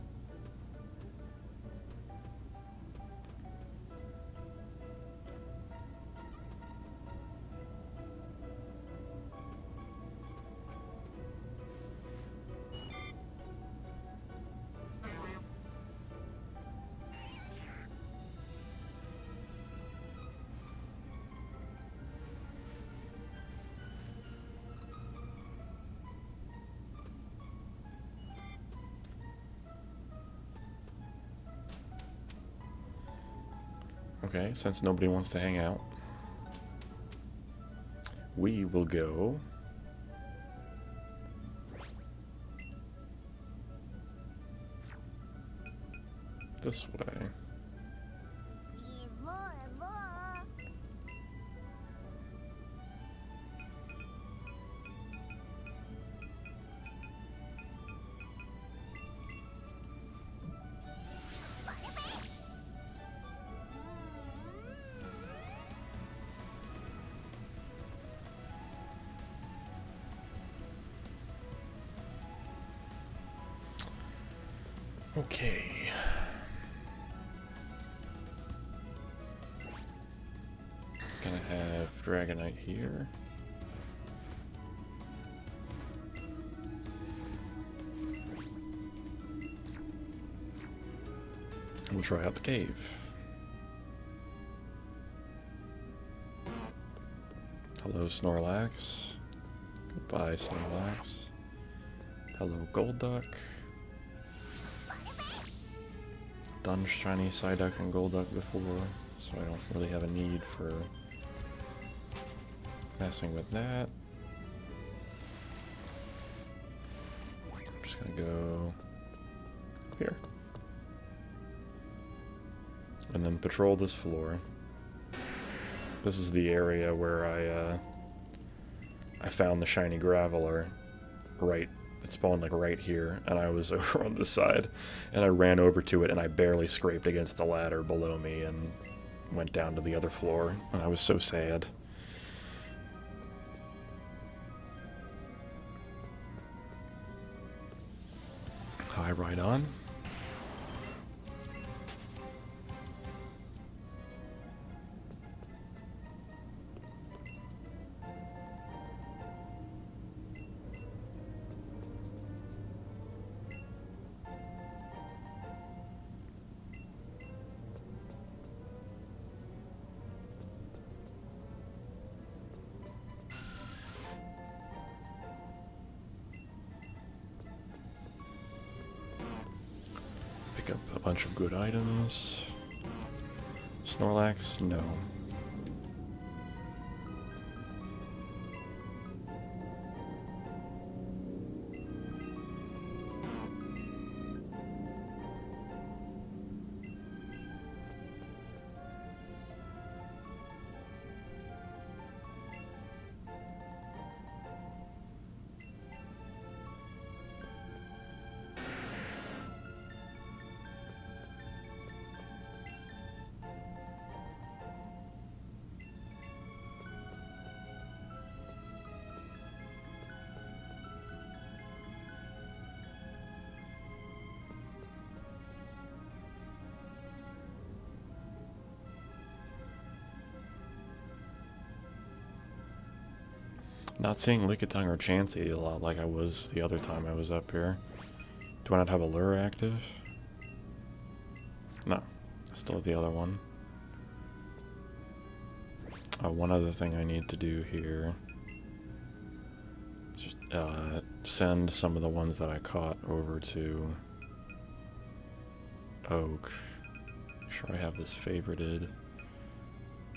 Okay, since nobody wants to hang out, we will go this way. Okay. Gonna have Dragonite here. We'll try out the cave. Hello, Snorlax. Goodbye, Snorlax. Hello, Golduck. Done shiny Psyduck and Golduck before, so I don't really have a need for messing with that. I'm just gonna go here. And then patrol this floor. This is the area where I found the shiny Graveler. Right, it spawned like right here, and I was over on this side, and I ran over to it, and I barely scraped against the ladder below me, and went down to the other floor, and I was so sad. Hi, right on. Pick up a bunch of good items. Snorlax? No. Not seeing Lickitung or Chansey a lot like I was the other time I was up here. Do I not have a lure active? No. I still have the other one. One other thing I need to do here is just, send some of the ones that I caught over to Oak. Make sure I have this favorited.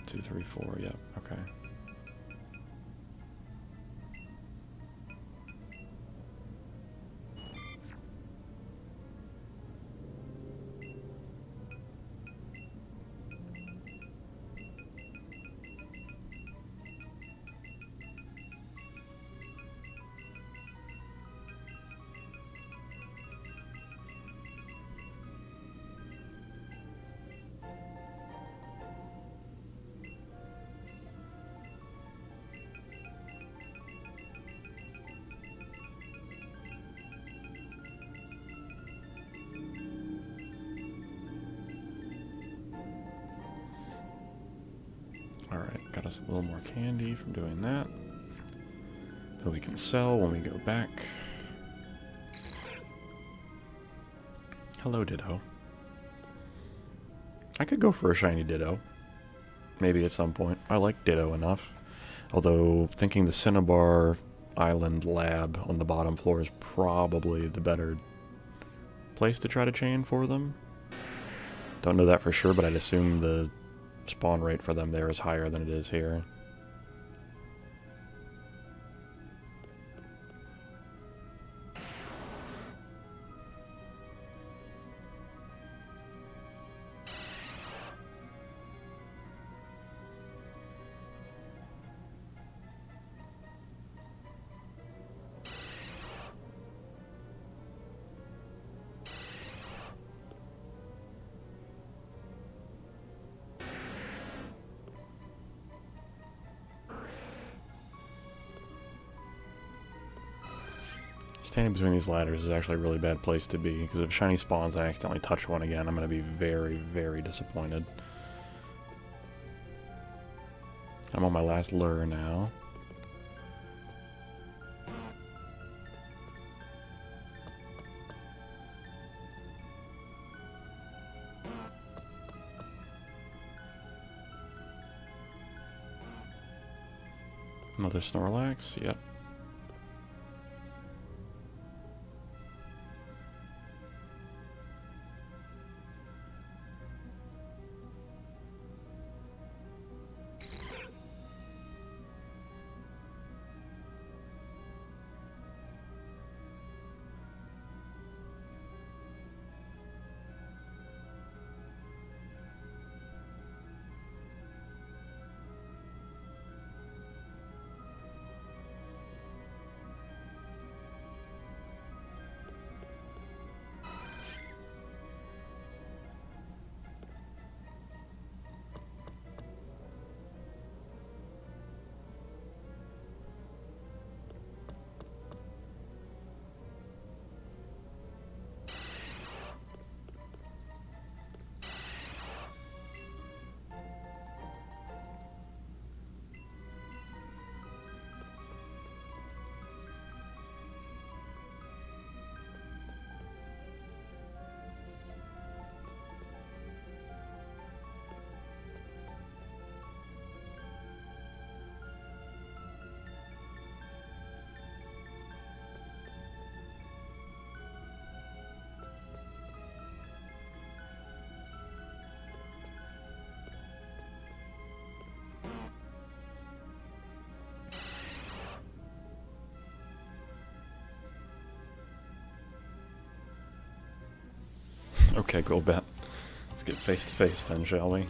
2, 3, 4, yep, okay. Alright, got us a little more candy from doing that. That we can sell when we go back. Hello, Ditto. I could go for a shiny Ditto. Maybe at some point. I like Ditto enough. Although, thinking the Cinnabar Island lab on the bottom floor is probably the better place to try to chain for them. Don't know that for sure, but I'd assume the spawn rate for them there is higher than it is here. Standing between these ladders is actually a really bad place to be, because if shiny spawns and I accidentally touch one again, I'm going to be very, very disappointed. I'm on my last lure now. Another Snorlax, yep. Okay, Golbat. Let's get face to face then, shall we?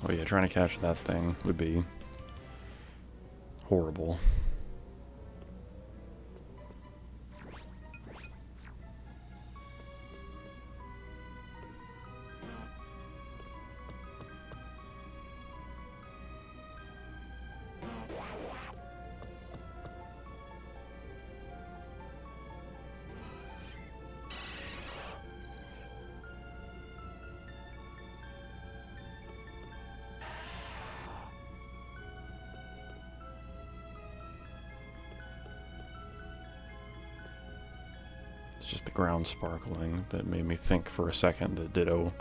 Oh yeah, trying to catch that thing would be horrible. It's just the ground sparkling that made me think for a second that Ditto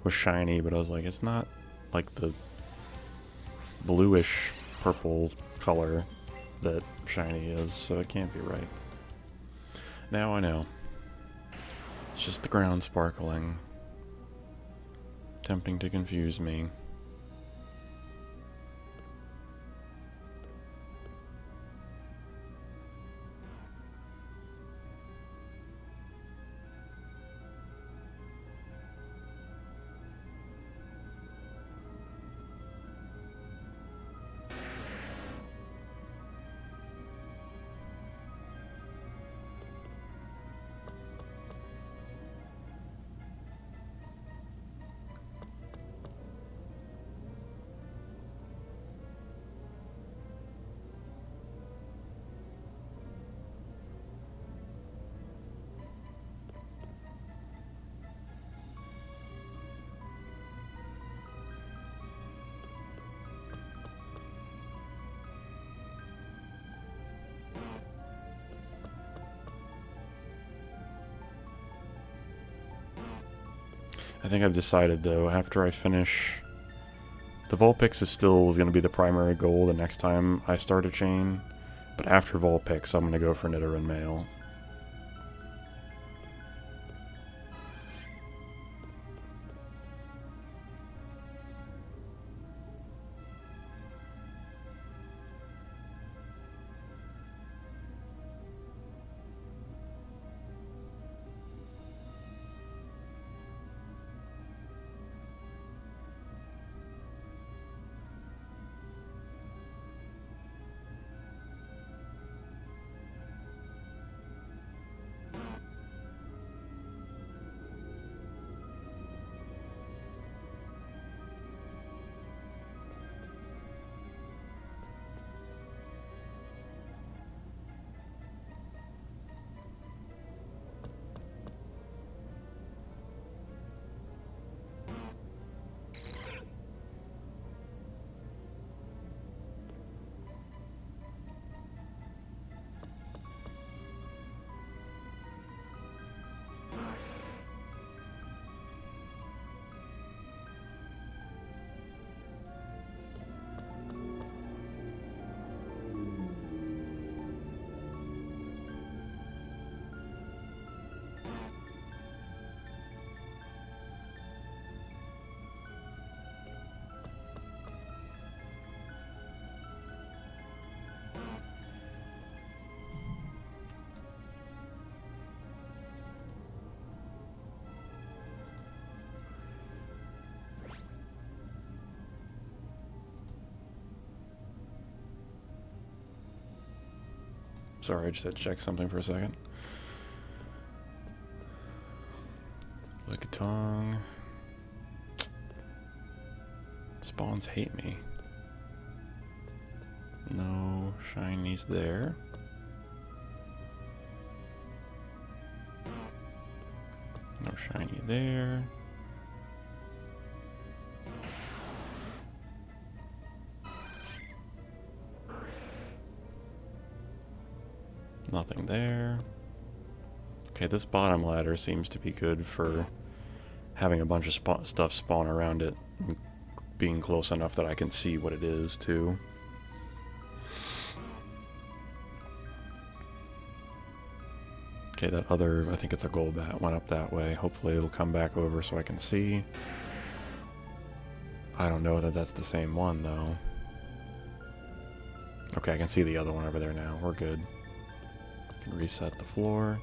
was shiny, but I was like, it's not like the bluish purple color that shiny is, so it can't be right. Now I know. It's just the ground sparkling. Tempting to confuse me. I think I've decided, though, after I finish... The Vulpix is still going to be the primary goal the next time I start a chain, but after Vulpix, I'm going to go for Nidoran Male. Sorry, I just had to check something for a second. Lickitung. Spawns hate me. No shinies there. No shiny there. Nothing there. Okay, this bottom ladder seems to be good for having a bunch of stuff spawn around it and being close enough that I can see what it is, too. Okay, that other, I think it's a Golbat, went up that way. Hopefully it'll come back over so I can see. I don't know that that's the same one, though. Okay, I can see the other one over there now. We're good. Can reset the floor.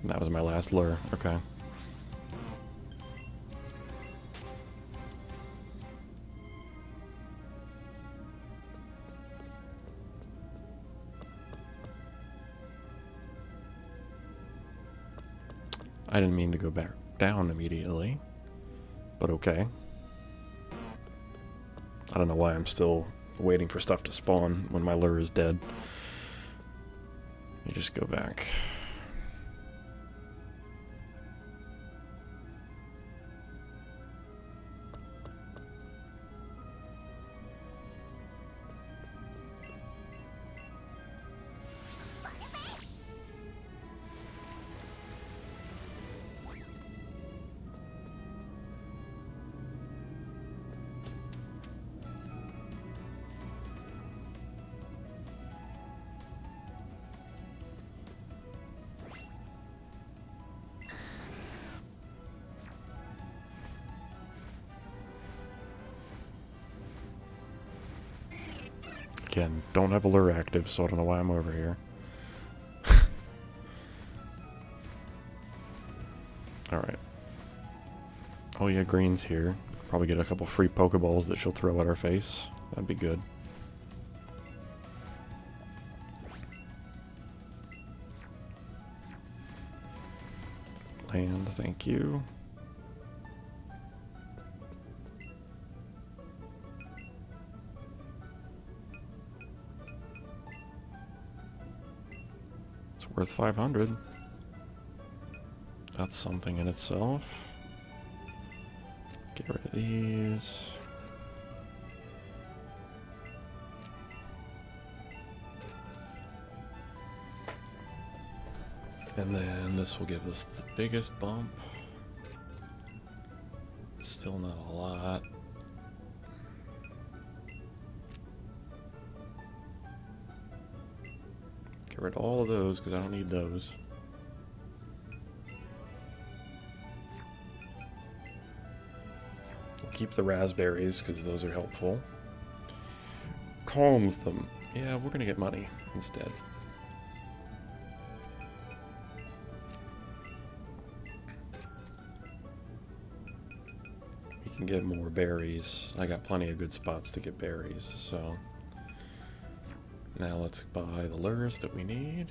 And that was my last lure. Okay. I didn't mean to go back down immediately, but okay. I don't know why I'm still waiting for stuff to spawn when my lure is dead. Let me just go back. Again, don't have a lure active, so I don't know why I'm over here. Alright. Oh yeah, Green's here. Probably get a couple free Pokeballs that she'll throw at our face. That'd be good. Land, thank you. It's worth 500. That's something in itself. Get rid of these. And then this will give us the biggest bump. Still not a lot. Get rid of all of those because I don't need those. We'll keep the raspberries because those are helpful. Calms them. Yeah, we're gonna get money instead. We can get more berries. I got plenty of good spots to get berries, so now let's buy the lures that we need.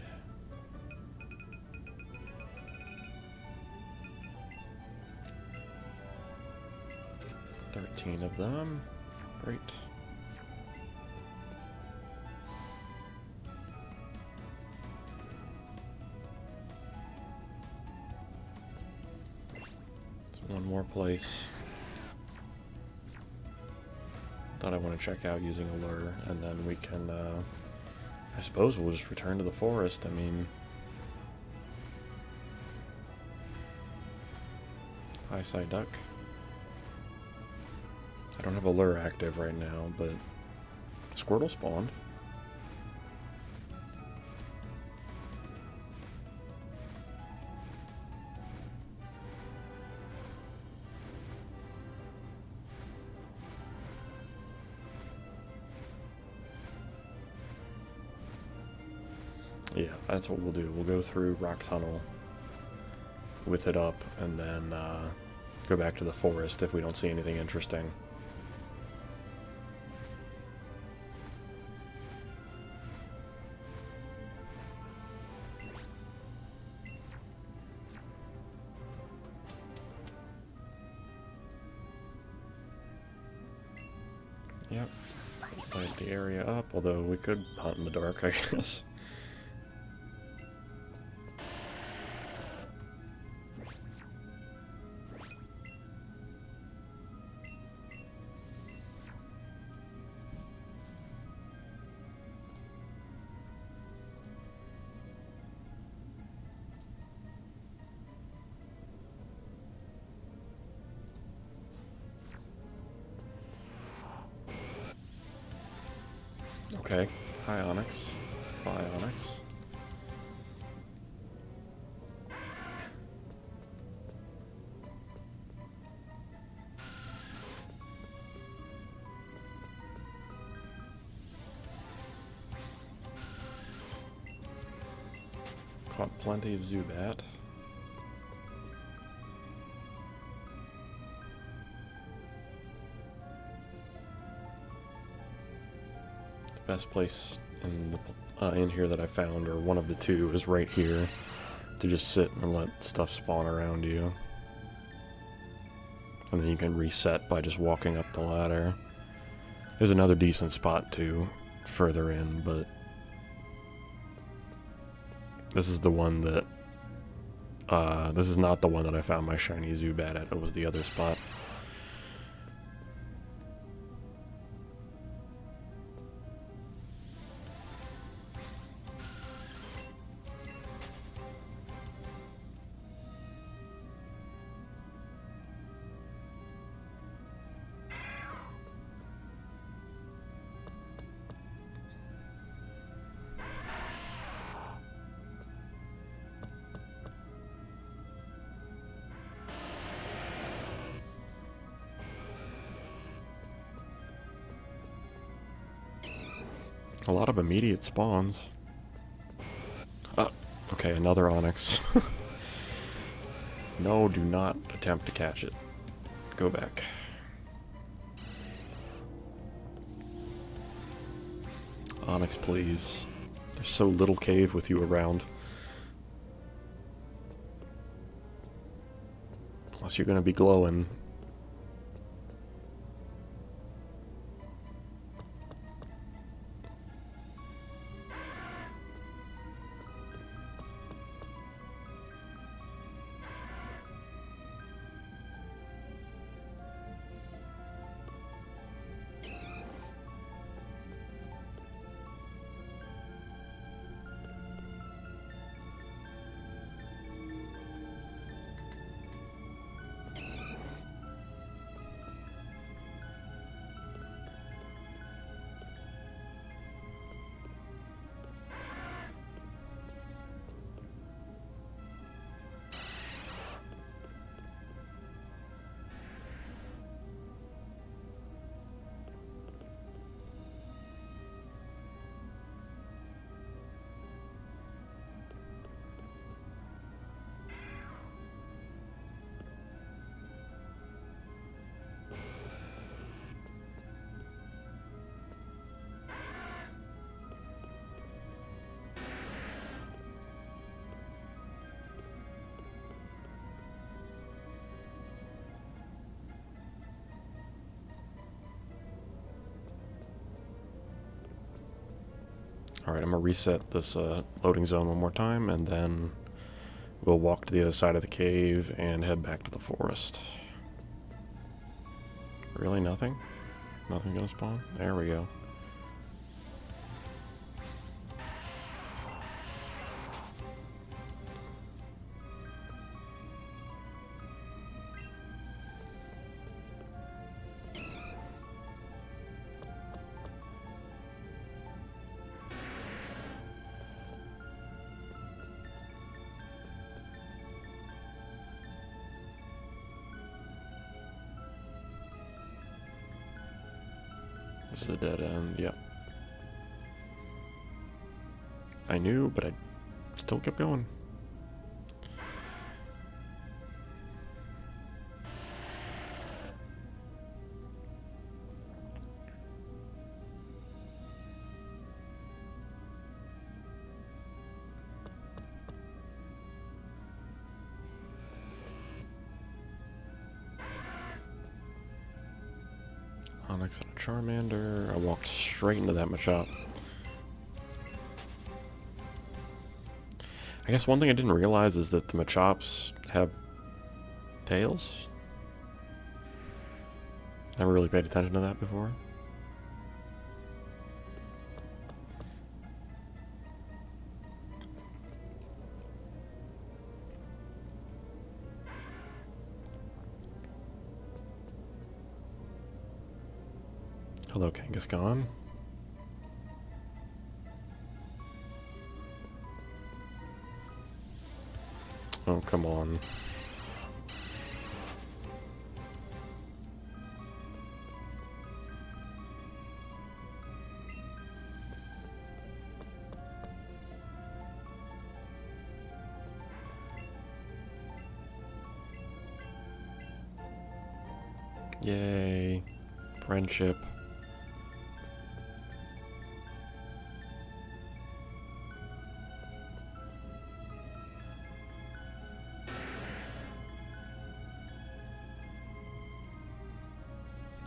$13 of them. Great. There's one more place that I want to check out using a lure, and then we can, I suppose we'll just return to the forest. I mean, hi, Psyduck. I don't have a lure active right now, but Squirtle spawned. Yeah, that's what we'll do. We'll go through Rock Tunnel with it up, and then go back to the forest if we don't see anything interesting. Yep. Light the area up, although we could hunt in the dark, I guess. Okay. Hi, Onyx. Bye, Onyx. Caught plenty of Zubat. Best place in here that I found, or one of the two, is right here, to just sit and let stuff spawn around you. And then you can reset by just walking up the ladder. There's another decent spot too, further in, but this is the one that, this is not the one that I found my shiny Zubat at, it was the other spot. A lot of immediate spawns. Okay, another onyx. No, do not attempt to catch it. Go back. Onyx, please. There's so little cave with you around. Unless you're gonna be glowing. Alright, I'm gonna reset this loading zone one more time, and then we'll walk to the other side of the cave and head back to the forest. Really nothing? Nothing gonna spawn? There we go. This is a dead end, yep. I knew, but I still kept going. Onyx and a Charmander. I walked straight into that Machop. I guess one thing I didn't realize is that the Machops have tails. Never really paid attention to that before. Hello, Kangaskhan. Oh, come on. Yay. Friendship.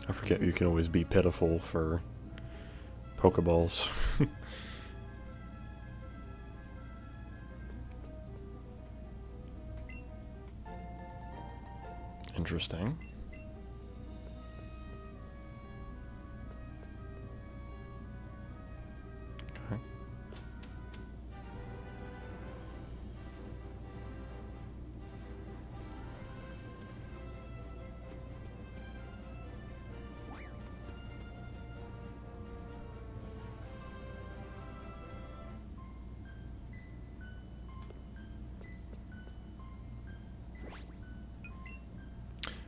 I forget you can always be pitiful for Pokeballs. Interesting. Okay.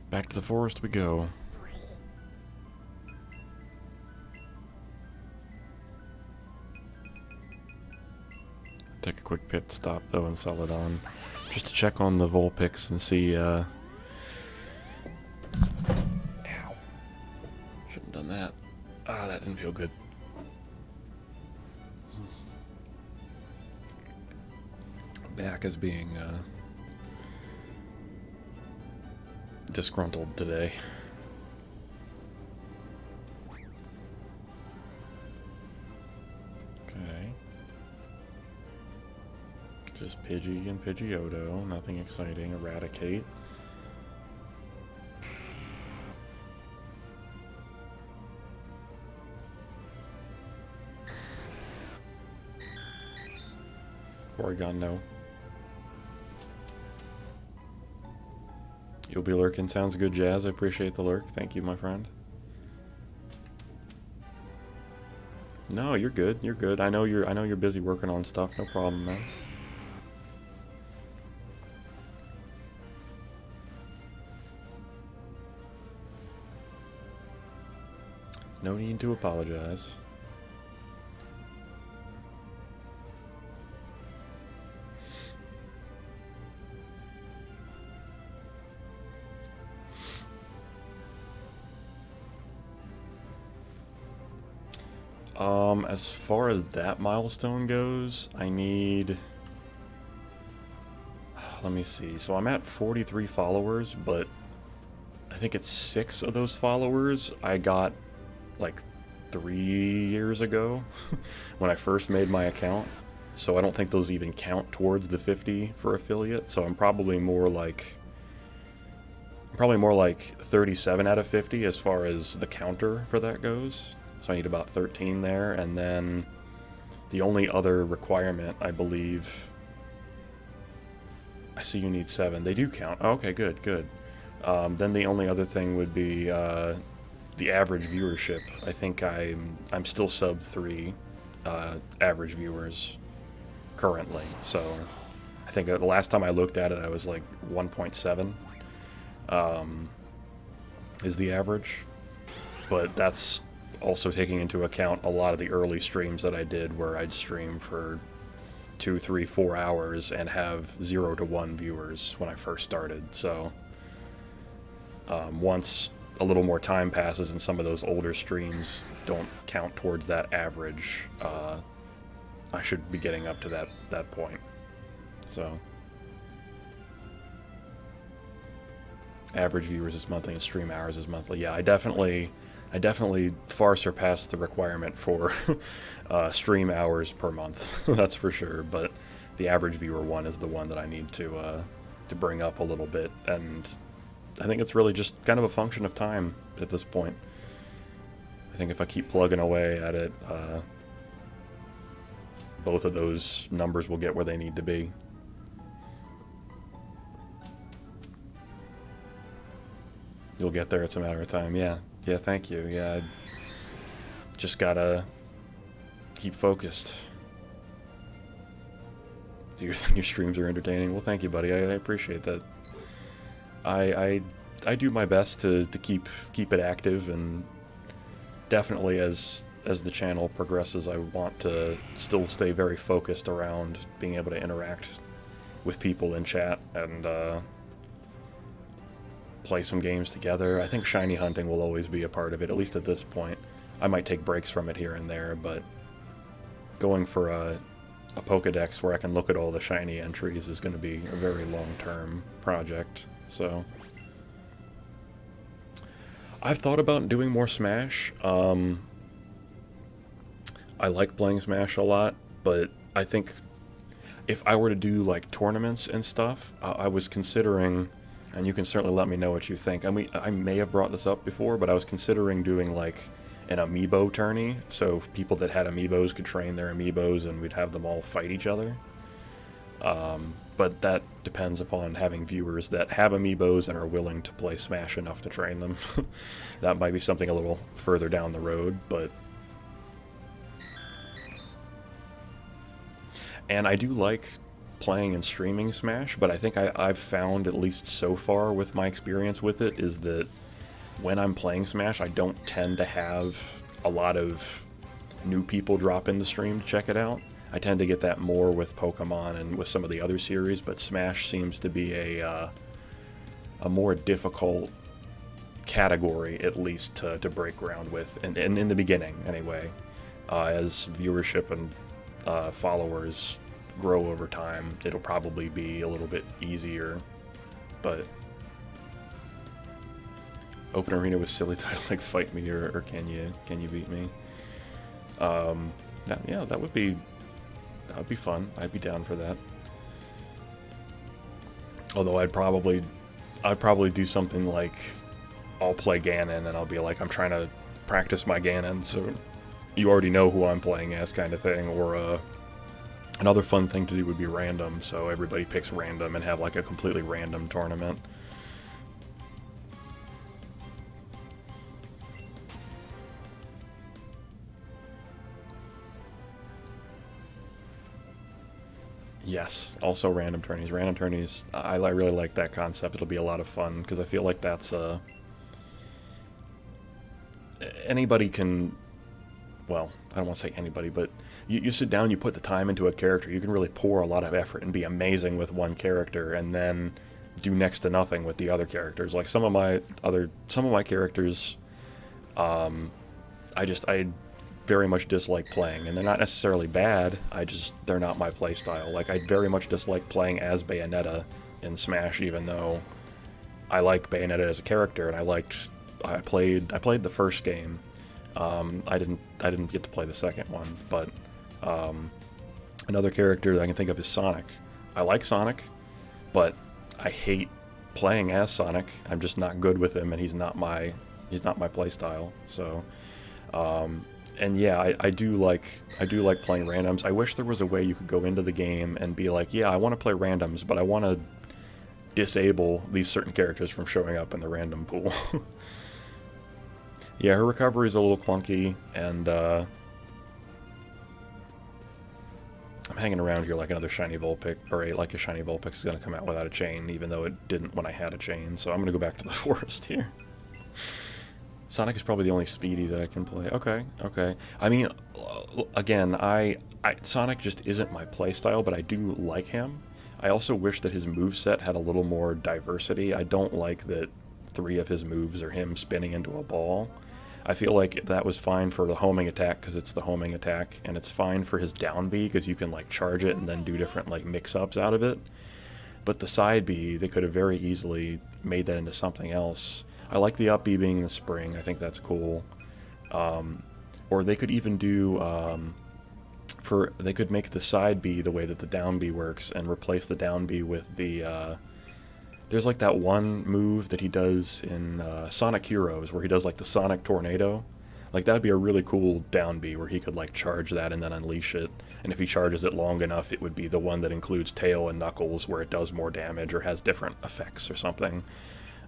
Back to the forest we go. Take a quick pit stop though and sell it on, just to check on the Vulpix and see. Ow! Shouldn't have done that. Ah, that didn't feel good. Back is being disgruntled today. Okay. Just Pidgey and Pidgeotto, nothing exciting. Eradicate. Porygon, no. You'll be lurking. Sounds good, Jazz. I appreciate the lurk. Thank you, my friend. No, you're good. You're good. I know you're busy working on stuff. No problem, man. No need to apologize. As far as that milestone goes, I need... Let me see. So I'm at 43 followers, but I think it's 6 of those followers I got like 3 years ago when I first made my account. So I don't think those even count towards the 50 for affiliate. So I'm probably more like 37 out of 50 as far as the counter for that goes. So I need about 13 there, and then the only other requirement, I believe... I see you need 7. They do count. Oh, okay, good, good. Then the only other thing would be the average viewership. I think I'm still sub 3 average viewers currently. So I think the last time I looked at it, I was like 1.7 is the average. But that's also taking into account a lot of the early streams that I did where I'd stream for 2, 3, 4 hours and have 0 to 1 viewers when I first started. So once a little more time passes and some of those older streams don't count towards that average, I should be getting up to that point. So average viewers is monthly and stream hours is monthly. Yeah, I definitely far surpassed the requirement for stream hours per month. That's for sure. But the average viewer one is the one that I need to bring up a little bit, and I think it's really just kind of a function of time at this point. I think if I keep plugging away at it, both of those numbers will get where they need to be. You'll get there. It's a matter of time. Yeah. Yeah, thank you. Yeah, I just gotta keep focused. Do you think your streams are entertaining? Well, thank you, buddy. I appreciate that. I do my best to keep it active, and definitely as the channel progresses, I want to still stay very focused around being able to interact with people in chat and play some games together. I think shiny hunting will always be a part of it, at least at this point. I might take breaks from it here and there, but going for a Pokedex where I can look at all the shiny entries is going to be a very long-term project. So I've thought about doing more Smash. I like playing Smash a lot, but I think if I were to do like tournaments and stuff, I was considering... And you can certainly let me know what you think. I mean, I may have brought this up before, but I was considering doing like an amiibo tourney, so people that had amiibos could train their amiibos and we'd have them all fight each other. But that depends upon having viewers that have amiibos and are willing to play Smash enough to train them. That might be something a little further down the road, but... And I do like playing and streaming Smash, but I think I've found, at least so far with my experience with it, is that when I'm playing Smash, I don't tend to have a lot of new people drop in the stream to check it out. I tend to get that more with Pokemon and with some of the other series, but Smash seems to be a more difficult category, at least, to break ground with, and in the beginning, anyway. As viewership and followers grow over time, it'll probably be a little bit easier, but open arena with silly title like Fight Me or Can You Beat Me? Yeah, that would be fun. I'd be down for that. Although I'd probably do something like I'll play Ganon and I'll be like, I'm trying to practice my Ganon, so you already know who I'm playing as, kind of thing. Or another fun thing to do would be random, so everybody picks random and have like a completely random tournament. Yes, also random tourneys. Random tourneys, I really like that concept. It'll be a lot of fun, because I feel like that's anybody can, well, I don't want to say anybody, but you sit down, you put the time into a character, you can really pour a lot of effort and be amazing with one character, and then do next to nothing with the other characters. Like some of my characters, I very much dislike playing, and they're not necessarily bad, they're not my playstyle. Like, I very much dislike playing as Bayonetta in Smash, even though I like Bayonetta as a character, and I played the first game. I didn't get to play the second one, but another character that I can think of is Sonic. I like Sonic, but I hate playing as Sonic. I'm just not good with him, and he's not my playstyle. So and yeah, I do like playing randoms. I wish there was a way you could go into the game and be like, yeah, I want to play randoms, but I want to disable these certain characters from showing up in the random pool. Yeah, her recovery is a little clunky, and I'm hanging around here like another shiny Vulpix, or like a shiny Vulpix is going to come out without a chain, even though it didn't when I had a chain, so I'm going to go back to the forest here. Sonic is probably the only speedy that I can play. Okay. I mean, again, Sonic just isn't my playstyle, but I do like him. I also wish that his moveset had a little more diversity. I don't like that 3 of his moves are him spinning into a ball. I feel like that was fine for the homing attack, because it's the homing attack, and it's fine for his down B, because you can like charge it and then do different like mix-ups out of it. But the side B, they could have very easily made that into something else. I like the up B being in the spring. I think that's cool. Or they could even do they could make the side B the way that the down B works, and replace the down B with the there's like that one move that he does in Sonic Heroes where he does like the Sonic Tornado. Like, that'd be a really cool down B where he could like charge that and then unleash it. And if he charges it long enough, it would be the one that includes Tail and Knuckles, where it does more damage or has different effects or something.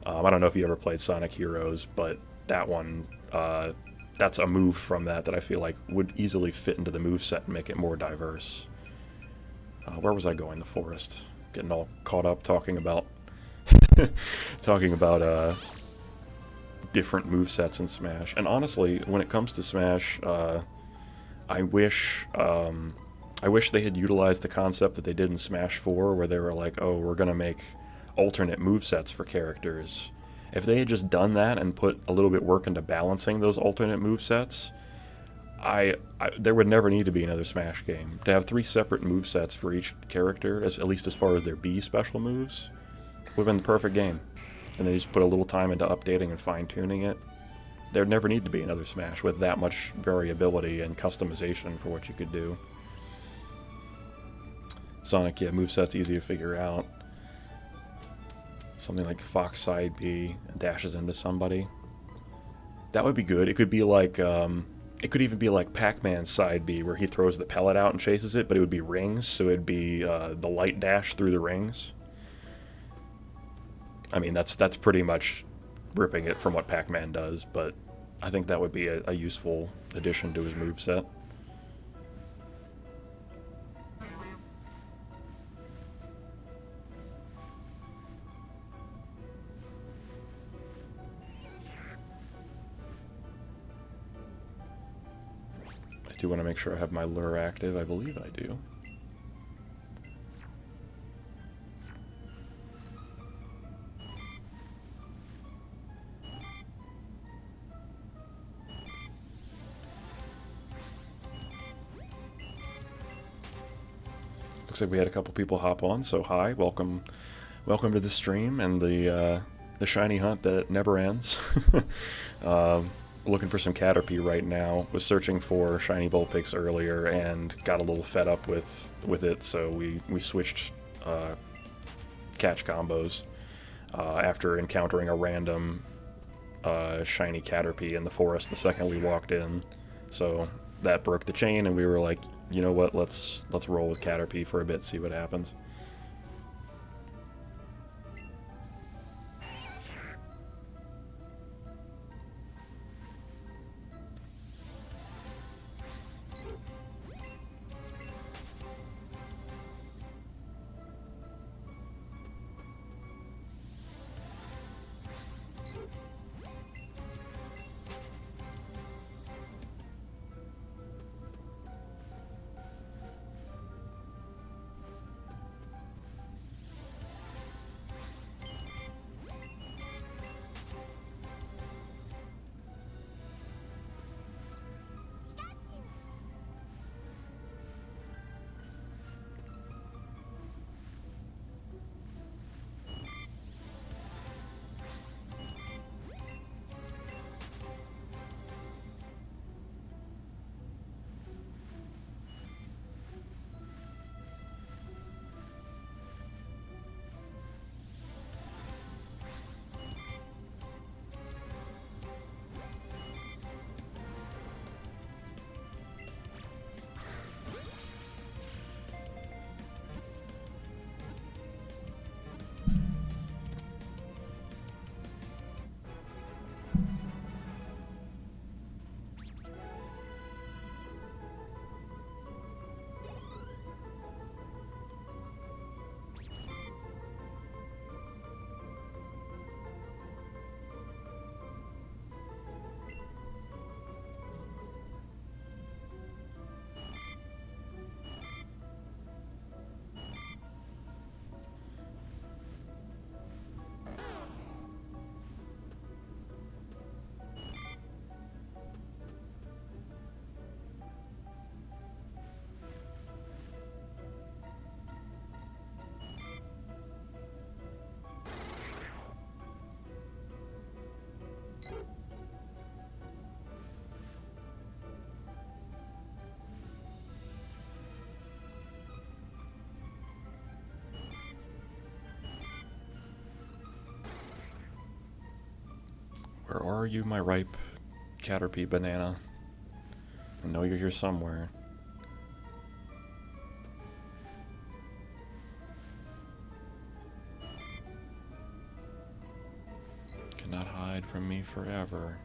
I don't know if you ever played Sonic Heroes, but that one, that's a move from that I feel like would easily fit into the moveset and make it more diverse. Where was I going? The forest. Getting all caught up talking about different movesets in Smash. And honestly, when it comes to Smash, I wish they had utilized the concept that they did in Smash 4, where they were like, oh, we're gonna make alternate movesets for characters. If they had just done that and put a little bit work into balancing those alternate movesets, there would never need to be another Smash game. To have 3 separate movesets for each character, at least as far as their B special moves, would have been the perfect game. And they just put a little time into updating and fine-tuning it. There'd never need to be another Smash with that much variability and customization for what you could do. Sonic, yeah, moveset's easy to figure out. Something like Fox side B and dashes into somebody. That would be good. It could be like, it could even be like Pac-Man side B, where he throws the pellet out and chases it, but it would be rings, so it'd be the light dash through the rings. I mean, that's pretty much ripping it from what Pac-Man does, but I think that would be a useful addition to his moveset. I do want to make sure I have my lure active. I believe I do. Looks like we had a couple people hop on, so hi, welcome to the stream and the shiny hunt that never ends. Looking for some Caterpie right now. Was searching for shiny Vulpix earlier and got a little fed up with it, so we switched catch combos after encountering a random shiny Caterpie in the forest the second we walked in. So that broke the chain, and we were like, you know what, let's roll with Caterpie for a bit, see what happens. Where are you, my ripe Caterpie banana? I know you're here somewhere. Cannot hide from me forever.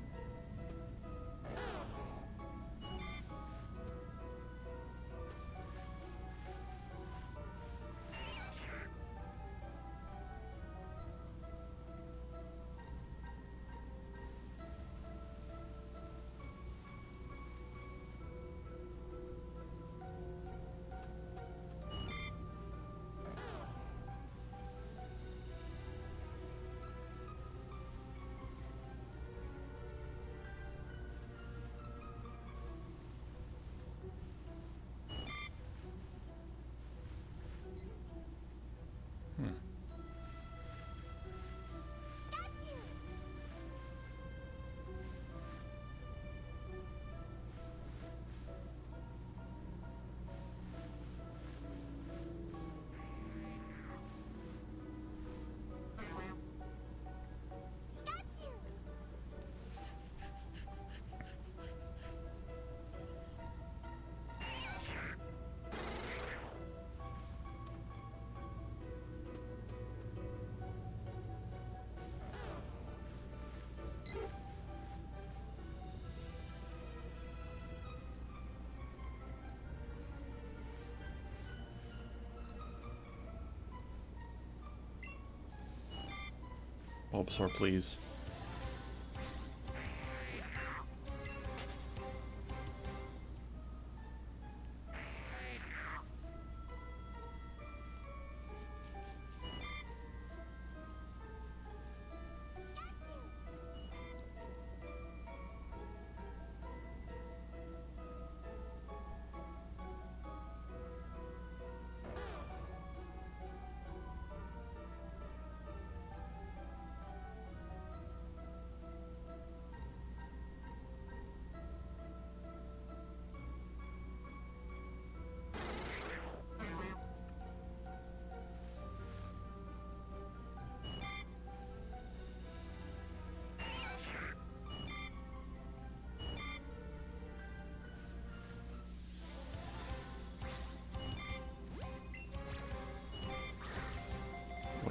Bulbasaur, please.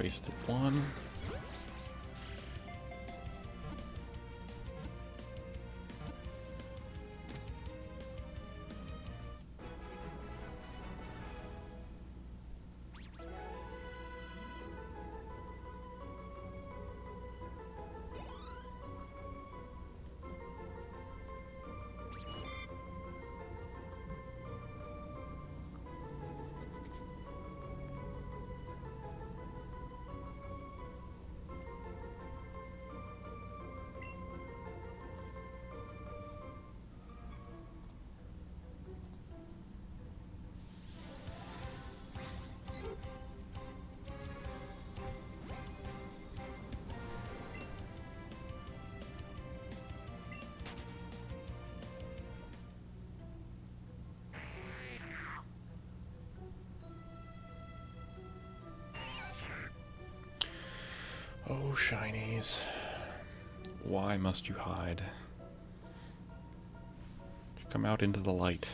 Wasted one. Oh, shinies. Why must you hide? Come out into the light.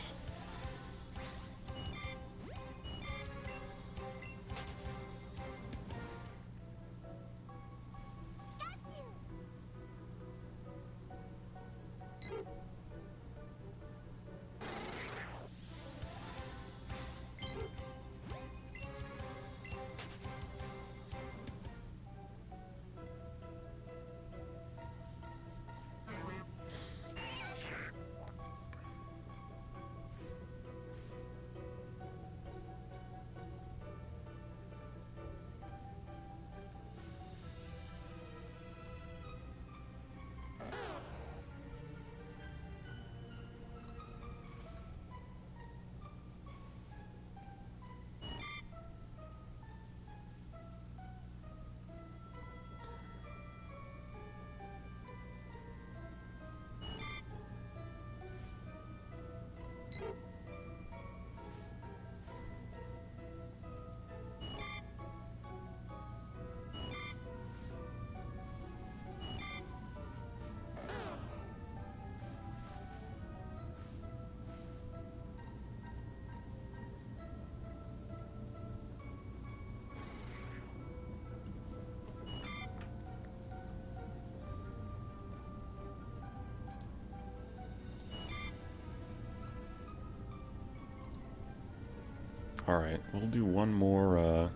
Alright, we'll do one more,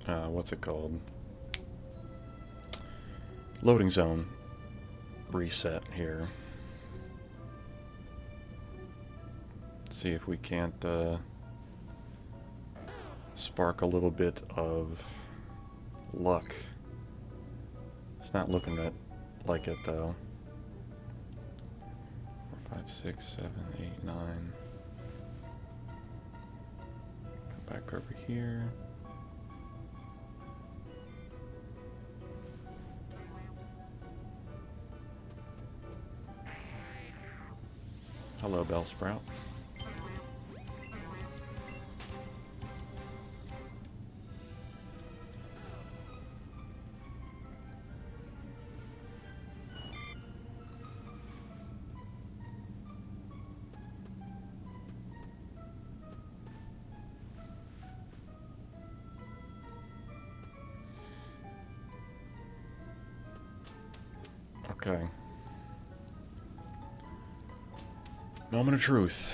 what's it called? Loading zone reset here. See if we can't, spark a little bit of luck. It's not looking like it, though. 5, 6, 7, 8, 9. Come back over here. Hello, Bellsprout. Okay. Moment of truth.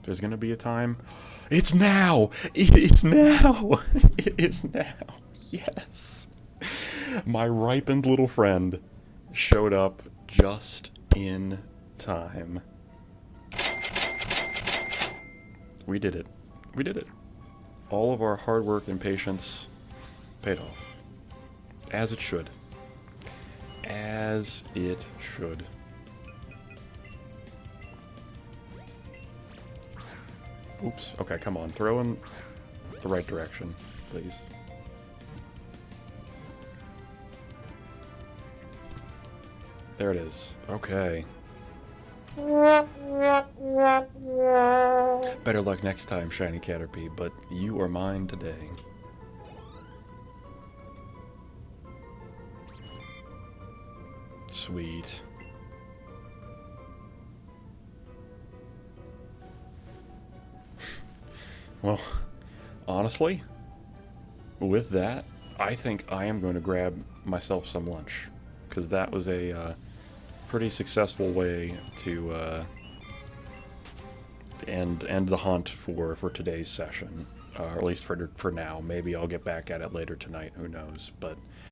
There's gonna be a time. It's now! It's now! It is now! Yes! My ripened little friend showed up just in time. We did it. We did it. All of our hard work and patience paid off. As it should. As it should. Oops. Okay, come on. Throw in the right direction, please. There it is. Okay. Better luck next time, Shiny Caterpie, but you are mine today. Sweet. Well, honestly, with that, I think I am going to grab myself some lunch, because that was a pretty successful way to end the hunt for today's session, or at least for now. Maybe I'll get back at it later tonight. Who knows? But